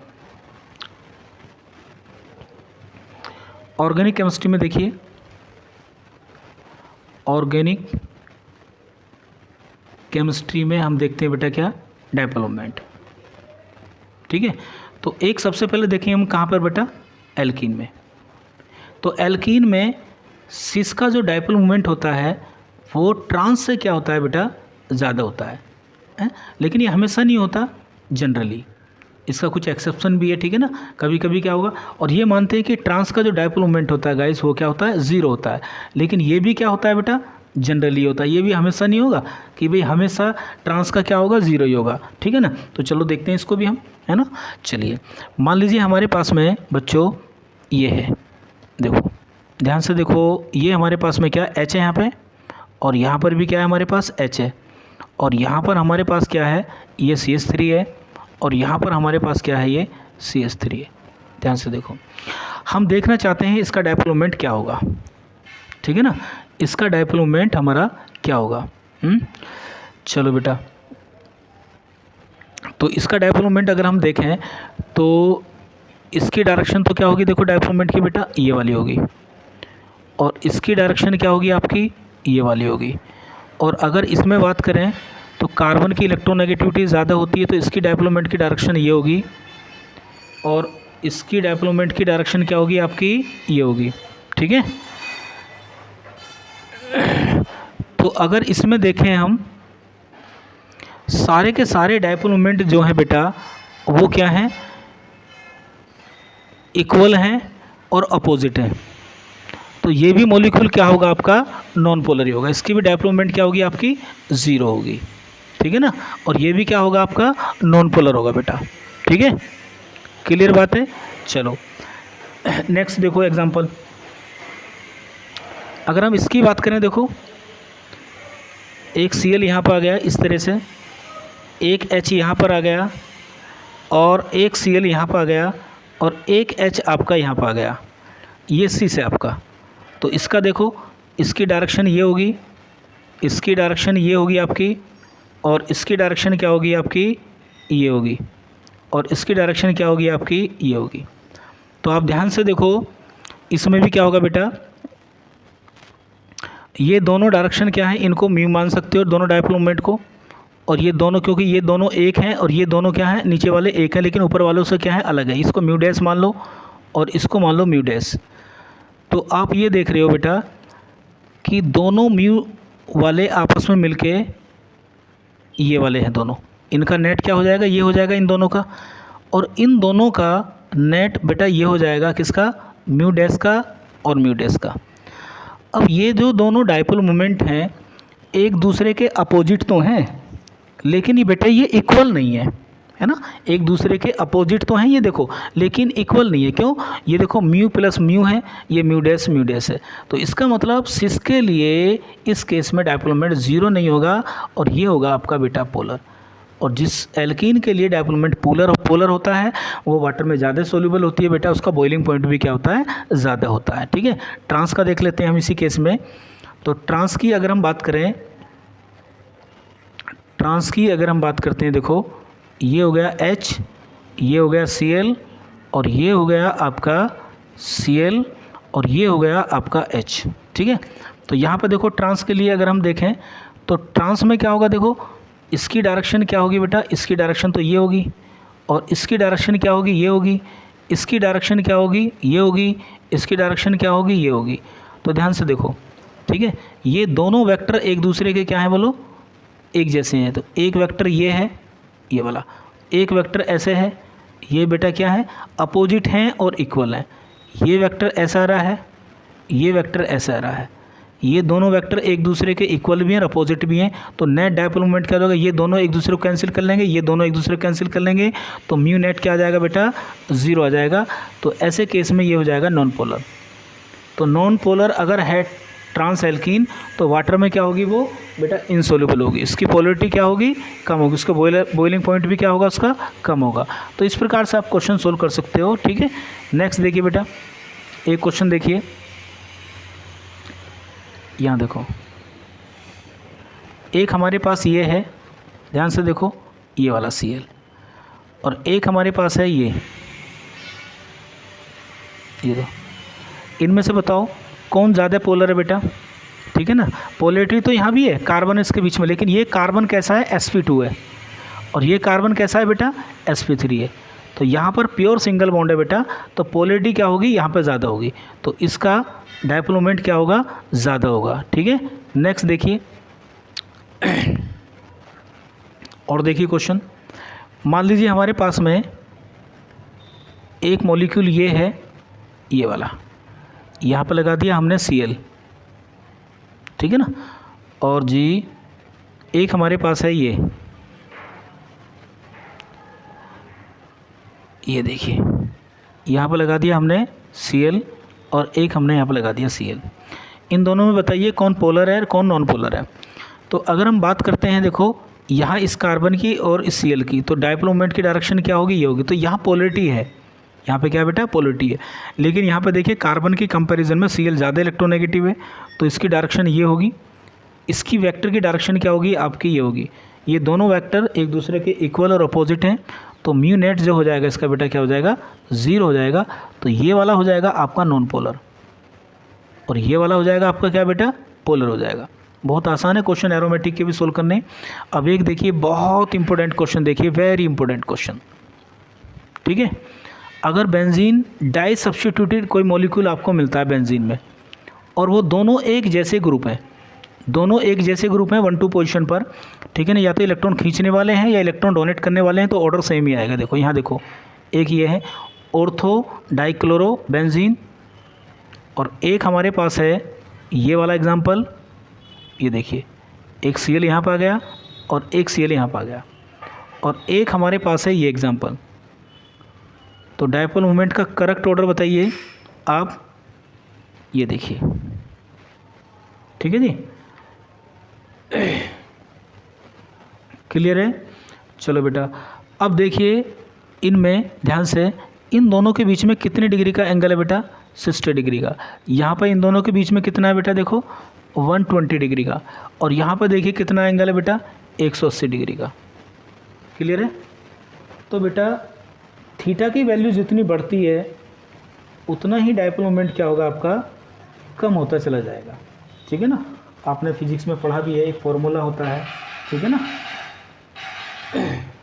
ऑर्गेनिक केमिस्ट्री में देखिए, ऑर्गेनिक केमिस्ट्री में हम देखते हैं बेटा क्या, डायपोल मोमेंट, ठीक है। तो एक सबसे पहले देखें हम कहाँ पर बेटा, एल्कीन में। तो एल्कीन में सिस का जो डायपोल मोमेंट होता है वो ट्रांस से क्या होता है बेटा, ज़्यादा होता है, लेकिन ये हमेशा नहीं होता, जनरली इसका कुछ एक्सेप्शन भी है, ठीक है ना। कभी कभी क्या होगा, और ये मानते हैं कि ट्रांस का जो डायपोल मोमेंट होता है गाइस वो क्या होता है, 0 होता है, लेकिन ये भी क्या होता है बेटा, जनरली होता है। ये भी हमेशा नहीं होगा कि भाई हमेशा ट्रांस का क्या होगा, 0 ही होगा, ठीक है ना। तो चलो देखते हैं इसको भी हम, है ना। चलिए मान लीजिए हमारे पास में बच्चों ये है, देखो ध्यान से देखो, ये हमारे पास में क्या H है यहाँ पे, और यहाँ पर भी क्या है हमारे पास H है, और यहाँ पर हमारे पास क्या है, ये CH3 है, और यहाँ पर हमारे पास क्या है, ये CH3 है। ध्यान से देखो, हम देखना चाहते हैं इसका डायपोल मोमेंट क्या होगा, ठीक है ना, इसका डायपोल मोमेंट हमारा क्या होगा। चलो बेटा, तो इसका डायपोल मोमेंट अगर हम देखें तो इसकी डायरेक्शन तो क्या होगी, देखो डायपोल मोमेंट की बेटा ये वाली होगी, और इसकी डायरेक्शन क्या होगी आपकी, ये वाली होगी। और अगर इसमें बात करें तो कार्बन की इलेक्ट्रोनेगेटिविटी ज़्यादा होती है, तो इसकी डायपोल मोमेंट की डायरेक्शन ये होगी, और इसकी डायपोल मोमेंट की डायरेक्शन क्या होगी आपकी, ये होगी, ठीक है। तो अगर इसमें देखें हम, सारे के सारे डायपोल मोमेंट जो हैं बेटा वो क्या हैं, इक्वल हैं और अपोजिट हैं। तो ये भी मॉलिक्यूल क्या होगा आपका, नॉन पोलर ही होगा। इसकी भी डायपोल मोमेंट क्या होगी आपकी, 0 होगी, ठीक है ना। और ये भी क्या होगा आपका, नॉन पोलर होगा बेटा, ठीक है। क्लियर बात है। चलो नेक्स्ट देखो एग्जांपल, अगर हम इसकी बात करें, देखो एक Cl यहाँ पर आ गया इस तरह से, एक H यहाँ पर आ गया, और एक Cl यहाँ पर आ गया, और एक H आपका यहाँ पर आ गया, ये C से आपका। तो इसका देखो, इसकी डायरेक्शन ये होगी, इसकी डायरेक्शन ये होगी आपकी, और इसकी डायरेक्शन क्या होगी आपकी, ये होगी, और इसकी डायरेक्शन क्या होगी आपकी, ये होगी। तो आप ध्यान से देखो, इसमें भी क्या होगा बेटा, ये दोनों डायरेक्शन क्या है, इनको म्यू मान सकते हो दोनों डायपोल मोमेंट को, और ये दोनों, क्योंकि ये दोनों एक हैं और ये दोनों क्या है, नीचे वाले एक हैं लेकिन ऊपर वालों से क्या है, अलग है। इसको म्यू डैश मान लो और इसको मान लो म्यू डैश। तो आप ये देख रहे हो बेटा कि दोनों म्यू वाले आपस में मिलके ये वाले हैं दोनों, इनका नेट क्या हो जाएगा, ये हो जाएगा इन दोनों का, और इन दोनों का नेट बेटा ये हो जाएगा किसका, म्यू डैश का और म्यू डैश का। अब ये जो दोनों डायपोल मोमेंट हैं एक दूसरे के अपोजिट तो हैं, लेकिन ये बेटा ये इक्वल नहीं है ना, एक दूसरे के अपोजिट तो हैं ये देखो, लेकिन इक्वल नहीं है। क्यों, ये देखो म्यू प्लस म्यू है, ये म्यू डैश है। तो इसका मतलब सिस के लिए इस केस में डायपोल मोमेंट 0 नहीं होगा, और ये होगा आपका बेटा पोलर। और जिस एल्कीन के लिए डायपोल मोमेंट पोलर होता है वो वाटर में ज़्यादा सोल्यूबल होती है बेटा, उसका बॉइलिंग पॉइंट भी क्या होता है, ज़्यादा होता है, ठीक है। ट्रांस का देख लेते हैं हम इसी केस में। तो ट्रांस की अगर हम बात करें, ट्रांस की अगर हम बात करते हैं, देखो ये हो गया H, ये हो गया Cl, और ये हो गया आपका Cl, और ये हो गया आपका H, ठीक है। तो यहाँ पर देखो ट्रांस के लिए अगर हम देखें तो ट्रांस में क्या होगा, देखो इसकी डायरेक्शन क्या होगी बेटा, इसकी डायरेक्शन तो ये होगी, और इसकी डायरेक्शन क्या होगी, ये होगी, इसकी डायरेक्शन क्या होगी, ये होगी, इसकी डायरेक्शन क्या होगी, ये होगी। तो ध्यान से देखो, ठीक है, ये दोनों वेक्टर एक दूसरे के क्या हैं बोलो, एक जैसे हैं। तो एक वेक्टर ये है, ये वाला, एक वेक्टर ऐसे है, ये बेटा क्या है, अपोजिट हैं और इक्वल हैं। ये वेक्टर ऐसा आ रहा है, ये वेक्टर ऐसा आ रहा है, ये दोनों वेक्टर एक दूसरे के इक्वल भी हैं और अपोजिट भी हैं। तो नेट डायपोल मोमेंट क्या होगा, ये दोनों एक दूसरे को कैंसिल कर लेंगे, ये दोनों एक दूसरे को कैंसिल कर लेंगे, तो म्यू नेट क्या आ जाएगा बेटा, 0 आ जाएगा। तो ऐसे केस में ये हो जाएगा नॉन पोलर। तो नॉन पोलर अगर है ट्रांस एल्कीन तो वाटर में क्या होगी वो बेटा, इनसोल्यूबल होगी, इसकी पोलरिटी क्या होगी, कम होगी, उसका बॉइलिंग पॉइंट भी क्या होगा उसका, कम होगा। तो इस प्रकार से आप क्वेश्चन सोल्व कर सकते हो, ठीक है। नेक्स्ट देखिए बेटा, एक क्वेश्चन देखिए, यहाँ देखो एक हमारे पास ये है, ध्यान से देखो ये वाला Cl, और एक हमारे पास है ये दो, इनमें से बताओ कौन ज़्यादा पोलर है बेटा, ठीक है ना। पोलरिटी तो यहाँ भी है, कार्बन इसके बीच में, लेकिन ये कार्बन कैसा है, sp2 है, और ये कार्बन कैसा है बेटा, sp3 है। तो यहाँ पर प्योर सिंगल बॉन्ड है बेटा, तो पोलरिटी क्या होगी, यहाँ पर ज़्यादा होगी, तो इसका डायपोल मोमेंट क्या होगा, ज़्यादा होगा, ठीक है। नेक्स्ट देखिए, और देखिए क्वेश्चन, मान लीजिए हमारे पास में एक मॉलिक्यूल ये है, ये वाला, यहाँ पर लगा दिया हमने Cl, ठीक है ना, और जी एक हमारे पास है ये देखिए यहाँ पर लगा दिया हमने Cl, और एक हमने यहाँ पर लगा दिया Cl। इन दोनों में बताइए कौन पोलर है और कौन नॉन पोलर है। तो अगर हम बात करते हैं, देखो यहाँ इस कार्बन की और इस Cl की, तो डायपोल मोमेंट की डायरेक्शन क्या होगी, ये होगी। तो यहाँ पोलरिटी है, यहाँ पे क्या बेटा, पोलरिटी है। लेकिन यहाँ पे देखिए कार्बन की कंपैरिजन में Cl ज़्यादा इलेक्ट्रोनेगेटिव है, तो इसकी डायरेक्शन ये होगी। इसकी वेक्टर की डायरेक्शन क्या होगी आपकी, ये होगी। ये दोनों वेक्टर एक दूसरे के इक्वल और अपोजिट हैं, तो म्यू नेट जो हो जाएगा इसका बेटा क्या हो जाएगा, 0 हो जाएगा। तो ये वाला हो जाएगा आपका नॉन पोलर और ये वाला हो जाएगा आपका क्या बेटा, पोलर हो जाएगा। बहुत आसान है क्वेश्चन एरोमेटिक के भी सोल्व करने। अब एक देखिए बहुत इंपॉर्टेंट क्वेश्चन, देखिए वेरी इंपॉर्टेंट क्वेश्चन, ठीक है। अगर बेंजीन डाई सब्स्टिट्यूटेड कोई मॉलिक्यूल आपको मिलता है बेंजीन में, और वो दोनों एक जैसे ग्रुप हैं, दोनों एक जैसे ग्रुप हैं 1-2 पोजीशन पर, ठीक है ना, या तो इलेक्ट्रॉन खींचने वाले हैं या इलेक्ट्रॉन डोनेट करने वाले हैं, तो ऑर्डर सेम ही आएगा। देखो यहाँ देखो, एक ये है ऑर्थो डाइक्लोरो बेंजीन, और एक हमारे पास है ये वाला एग्जाम्पल, ये देखिए एक Cl यहाँ पर आ गया और एक Cl यहाँ पर आ गया, और एक हमारे पास है ये एग्जाम्पल। तो डायपोल मोमेंट का करेक्ट ऑर्डर बताइए आप, ये देखिए, ठीक है जी, क्लियर है। चलो बेटा अब देखिए इनमें ध्यान से, इन दोनों के बीच में कितने डिग्री का एंगल है बेटा, 60 डिग्री का। यहाँ पर इन दोनों के बीच में कितना है बेटा, देखो 120 डिग्री का, और यहाँ पर देखिए कितना एंगल है बेटा, 180 डिग्री का। क्लियर है। तो बेटा थीटा की वैल्यू जितनी बढ़ती है उतना ही डायपोल मोमेंट क्या होगा आपका, कम होता चला जाएगा, ठीक है ना। आपने फिजिक्स में पढ़ा भी है, एक फॉर्मूला होता है, ठीक है ना।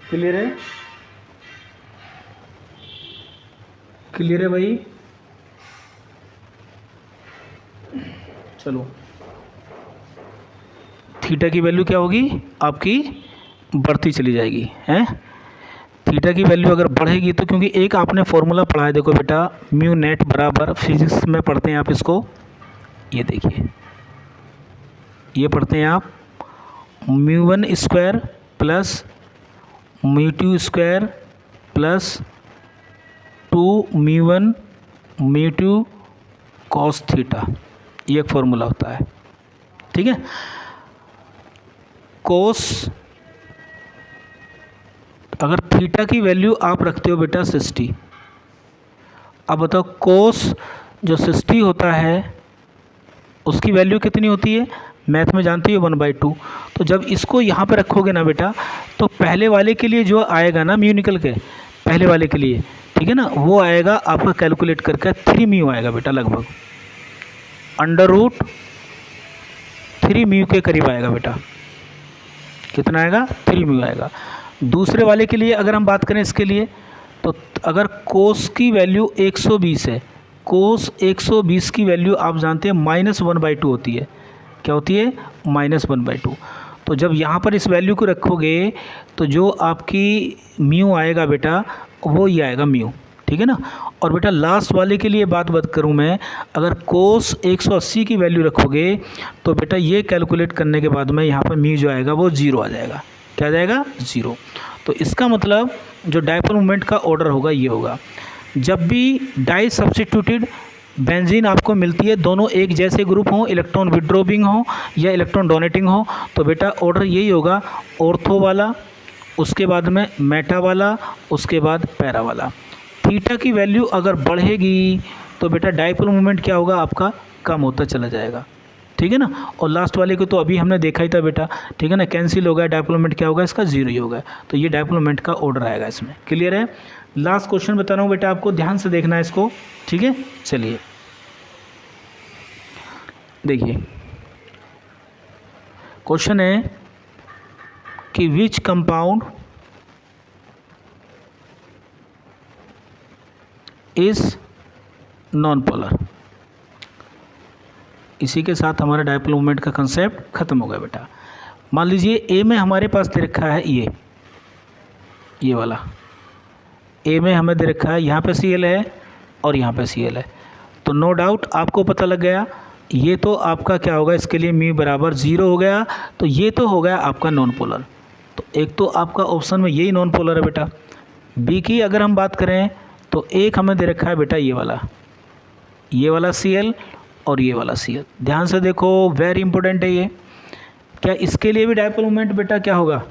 क्लियर है, क्लियर है भाई। चलो थीटा की वैल्यू क्या होगी आपकी, बढ़ती चली जाएगी, हैं। थीटा की वैल्यू अगर बढ़ेगी तो, क्योंकि एक आपने फॉर्मूला पढ़ा है, देखो बेटा म्यू नेट बराबर, फिजिक्स में पढ़ते हैं आप इसको, ये देखिए ये पढ़ते हैं आप, μ1 square plus μ2 square plus 2μ1 μ2 cos theta, ये एक फॉर्मूला होता है, ठीक है। कोस, अगर थीटा की वैल्यू आप रखते हो बेटा 60, अब बताओ कोस जो 60 होता है उसकी वैल्यू कितनी होती है, मैथ में जानती हो 1/2। तो जब इसको यहाँ पे रखोगे ना बेटा, तो पहले वाले के लिए जो आएगा ना म्यू निकल के, पहले वाले के लिए, ठीक है ना, वो आएगा आपका कैलकुलेट करके 3 म्यू आएगा बेटा, लगभग √3 म्यू के करीब आएगा बेटा। कितना आएगा, 3 म्यू आएगा। दूसरे वाले के लिए अगर हम बात करें इसके लिए, तो अगर कोस की वैल्यू 120 है, कोस 120 की वैल्यू आप जानते हैं -1/2 होती है। क्या होती है, -1/2। तो जब यहाँ पर इस वैल्यू को रखोगे तो जो आपकी म्यू आएगा बेटा, वो ये आएगा म्यू, ठीक है ना। और बेटा लास्ट वाले के लिए बात करूँ मैं, अगर कोस 180 की वैल्यू रखोगे तो बेटा ये कैलकुलेट करने के बाद में यहाँ पर म्यू जो आएगा वो 0 आ जाएगा। क्या जाएगा, 0। तो इसका मतलब जो डायपोल मोमेंट का ऑर्डर होगा ये होगा, जब भी डाई सब्स्टिट्यूटेड बेंजीन आपको मिलती है, दोनों एक जैसे ग्रुप हों, इलेक्ट्रॉन विड्रॉबिंग हो या इलेक्ट्रॉन डोनेटिंग हो, तो बेटा ऑर्डर यही होगा, ऑर्थो वाला, उसके बाद में मेटा वाला, उसके बाद पैरा वाला। थीटा की वैल्यू अगर बढ़ेगी तो बेटा डायपोल मोमेंट क्या होगा आपका, कम होता चला जाएगा, ठीक है ना। और लास्ट वाले को तो अभी हमने देखा ही था बेटा, ठीक है ना, कैंसिल हो गया, डायपोल मोमेंट क्या होगा इसका, 0 ही होगा। तो ये डायपोल मोमेंट का ऑर्डर आएगा इसमें। क्लियर है। लास्ट क्वेश्चन बता रहा हूँ बेटा, आपको ध्यान से देखना है इसको, ठीक है। चलिए देखिए क्वेश्चन है कि which compound is non polar. इसी के साथ हमारा डायपोल मोमेंट का कंसेप्ट खत्म हो गया बेटा। मान लीजिए ए में हमारे पास दे रखा है ये वाला, ए में हमें दे रखा है, यहाँ पे Cl है और यहाँ पे Cl है, तो नो डाउट आपको पता लग गया, ये तो आपका क्या होगा, इसके लिए म्यू बराबर 0 हो गया, तो ये तो हो गया आपका नॉन पोलर। तो एक तो आपका ऑप्शन में यही नॉन पोलर है बेटा। बी की अगर हम बात करें तो एक हमें दे रखा है बेटा ये वाला Cl और ये वाला Cl। ध्यान से देखो, वेरी इंपॉर्टेंट है ये। क्या इसके लिए भी डायपोल मोमेंट बेटा क्या होगा,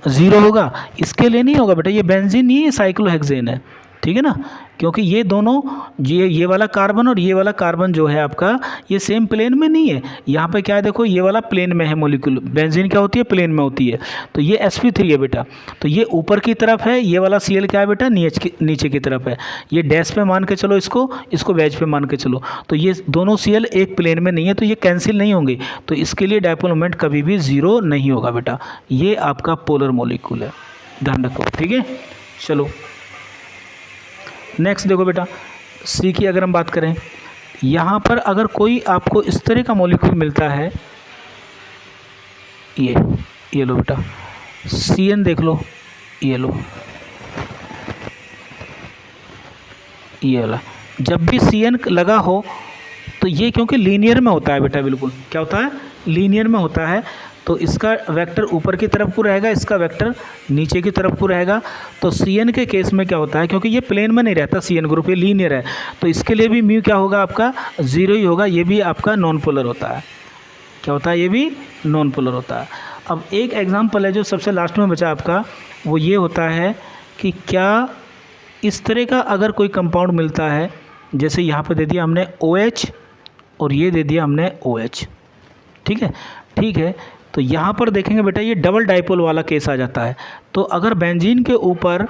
ज़ीरो होगा, इसके लिए नहीं होगा बेटा, ये बेंजीन नहीं है, साइक्लोहेक्सेन है, ठीक है ना, क्योंकि ये दोनों ये वाला कार्बन और ये वाला कार्बन जो है आपका ये सेम प्लेन में नहीं है। यहाँ पे क्या है देखो, ये वाला प्लेन में है मॉलिक्यूल, बेंजीन क्या होती है, प्लेन में होती है। तो ये sp3 है बेटा, तो ये ऊपर की तरफ है, ये वाला Cl क्या है बेटा, नीचे की तरफ है। ये डैश पे मान के चलो, इसको वेज पे मान के चलो, तो ये दोनों Cl एक प्लेन में नहीं है, तो ये कैंसिल नहीं होंगे, तो इसके लिए डायपोल मोमेंट कभी भी ज़ीरो नहीं होगा बेटा। ये आपका पोलर मॉलिक्यूल है, ध्यान रखो, ठीक है। चलो नेक्स्ट देखो बेटा, सी की अगर हम बात करें, यहाँ पर अगर कोई आपको इस तरह का मॉलिक्यूल मिलता है, ये लो बेटा, CN देख लो, ये लो, ये वाला, जब भी CN लगा हो तो ये क्योंकि लीनियर में होता है बेटा, बिल्कुल क्या होता है, लीनियर में होता है, तो इसका वेक्टर ऊपर की तरफ को रहेगा, इसका वेक्टर नीचे की तरफ को रहेगा। तो CN के केस में क्या होता है, क्योंकि ये प्लेन में नहीं रहता, CN ग्रुप ये लीनियर है, तो इसके लिए भी म्यू क्या होगा आपका, ज़ीरो ही होगा। ये भी आपका नॉन पोलर होता है, क्या होता है, ये भी नॉन पोलर होता है। अब एक एग्जाम्पल है जो सबसे लास्ट में बचा आपका, वो ये होता है कि क्या इस तरह का अगर कोई कंपाउंड मिलता है, जैसे यहाँ पर दे दिया हमने OH और ये दे दिया हमने OH, ठीक है, तो यहाँ पर देखेंगे बेटा ये डबल डाइपोल वाला केस आ जाता है। तो अगर बेंजीन के ऊपर,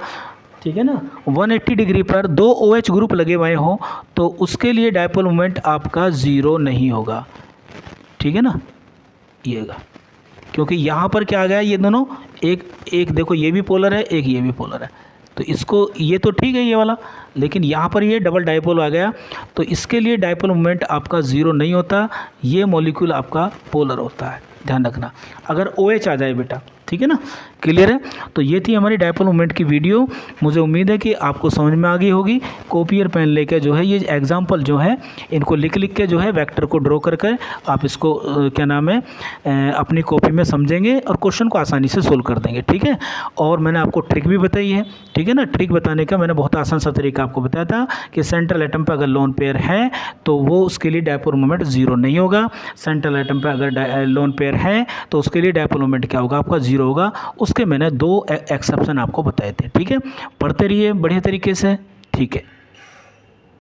ठीक है ना, 180 डिग्री पर दो OH ग्रुप लगे हुए हो, तो उसके लिए डाइपोल मोमेंट आपका ज़ीरो नहीं होगा, ठीक है ना, येगा, क्योंकि यहाँ पर क्या आ गया, ये दोनों एक देखो, ये भी पोलर है, एक ये भी पोलर है, तो इसको ये तो ठीक है ये वाला, लेकिन यहाँ पर ये डबल डाइपोल आ गया, तो इसके लिए डाइपोल मोमेंट आपका ज़ीरो नहीं होता, ये मॉलिक्यूल आपका पोलर होता है, ध्यान रखना। अगर OH आ जाए बेटा, ठीक है ना, क्लियर है। तो ये थी हमारी डाइपोल मोमेंट की वीडियो, मुझे उम्मीद है कि आपको समझ में आ गई होगी। कॉपी और पेन लेकर जो है ये एग्जाम्पल जो है इनको लिख के जो है वेक्टर को ड्रॉ करके आप इसको क्या नाम है अपनी कॉपी में समझेंगे और क्वेश्चन को आसानी से सोल्व कर देंगे, ठीक है। और मैंने आपको ट्रिक भी बताई है, ठीक है ना, ट्रिक बताने का मैंने बहुत आसान सा तरीका आपको बताया था कि सेंट्रल एटम पर अगर लोन पेयर है तो वो उसके लिए डाइपोल मोमेंट ज़ीरो नहीं होगा, सेंट्रल एटम पर अगर लोन पेयर है तो उसके लिए डाइपोल मोमेंट क्या होगा आपका, ज़ीरो होगा। उसके मैंने दो एक्सेप्शन आपको बताए थे, ठीक है। पढ़ते रहिए बढ़िया तरीके से, ठीक है।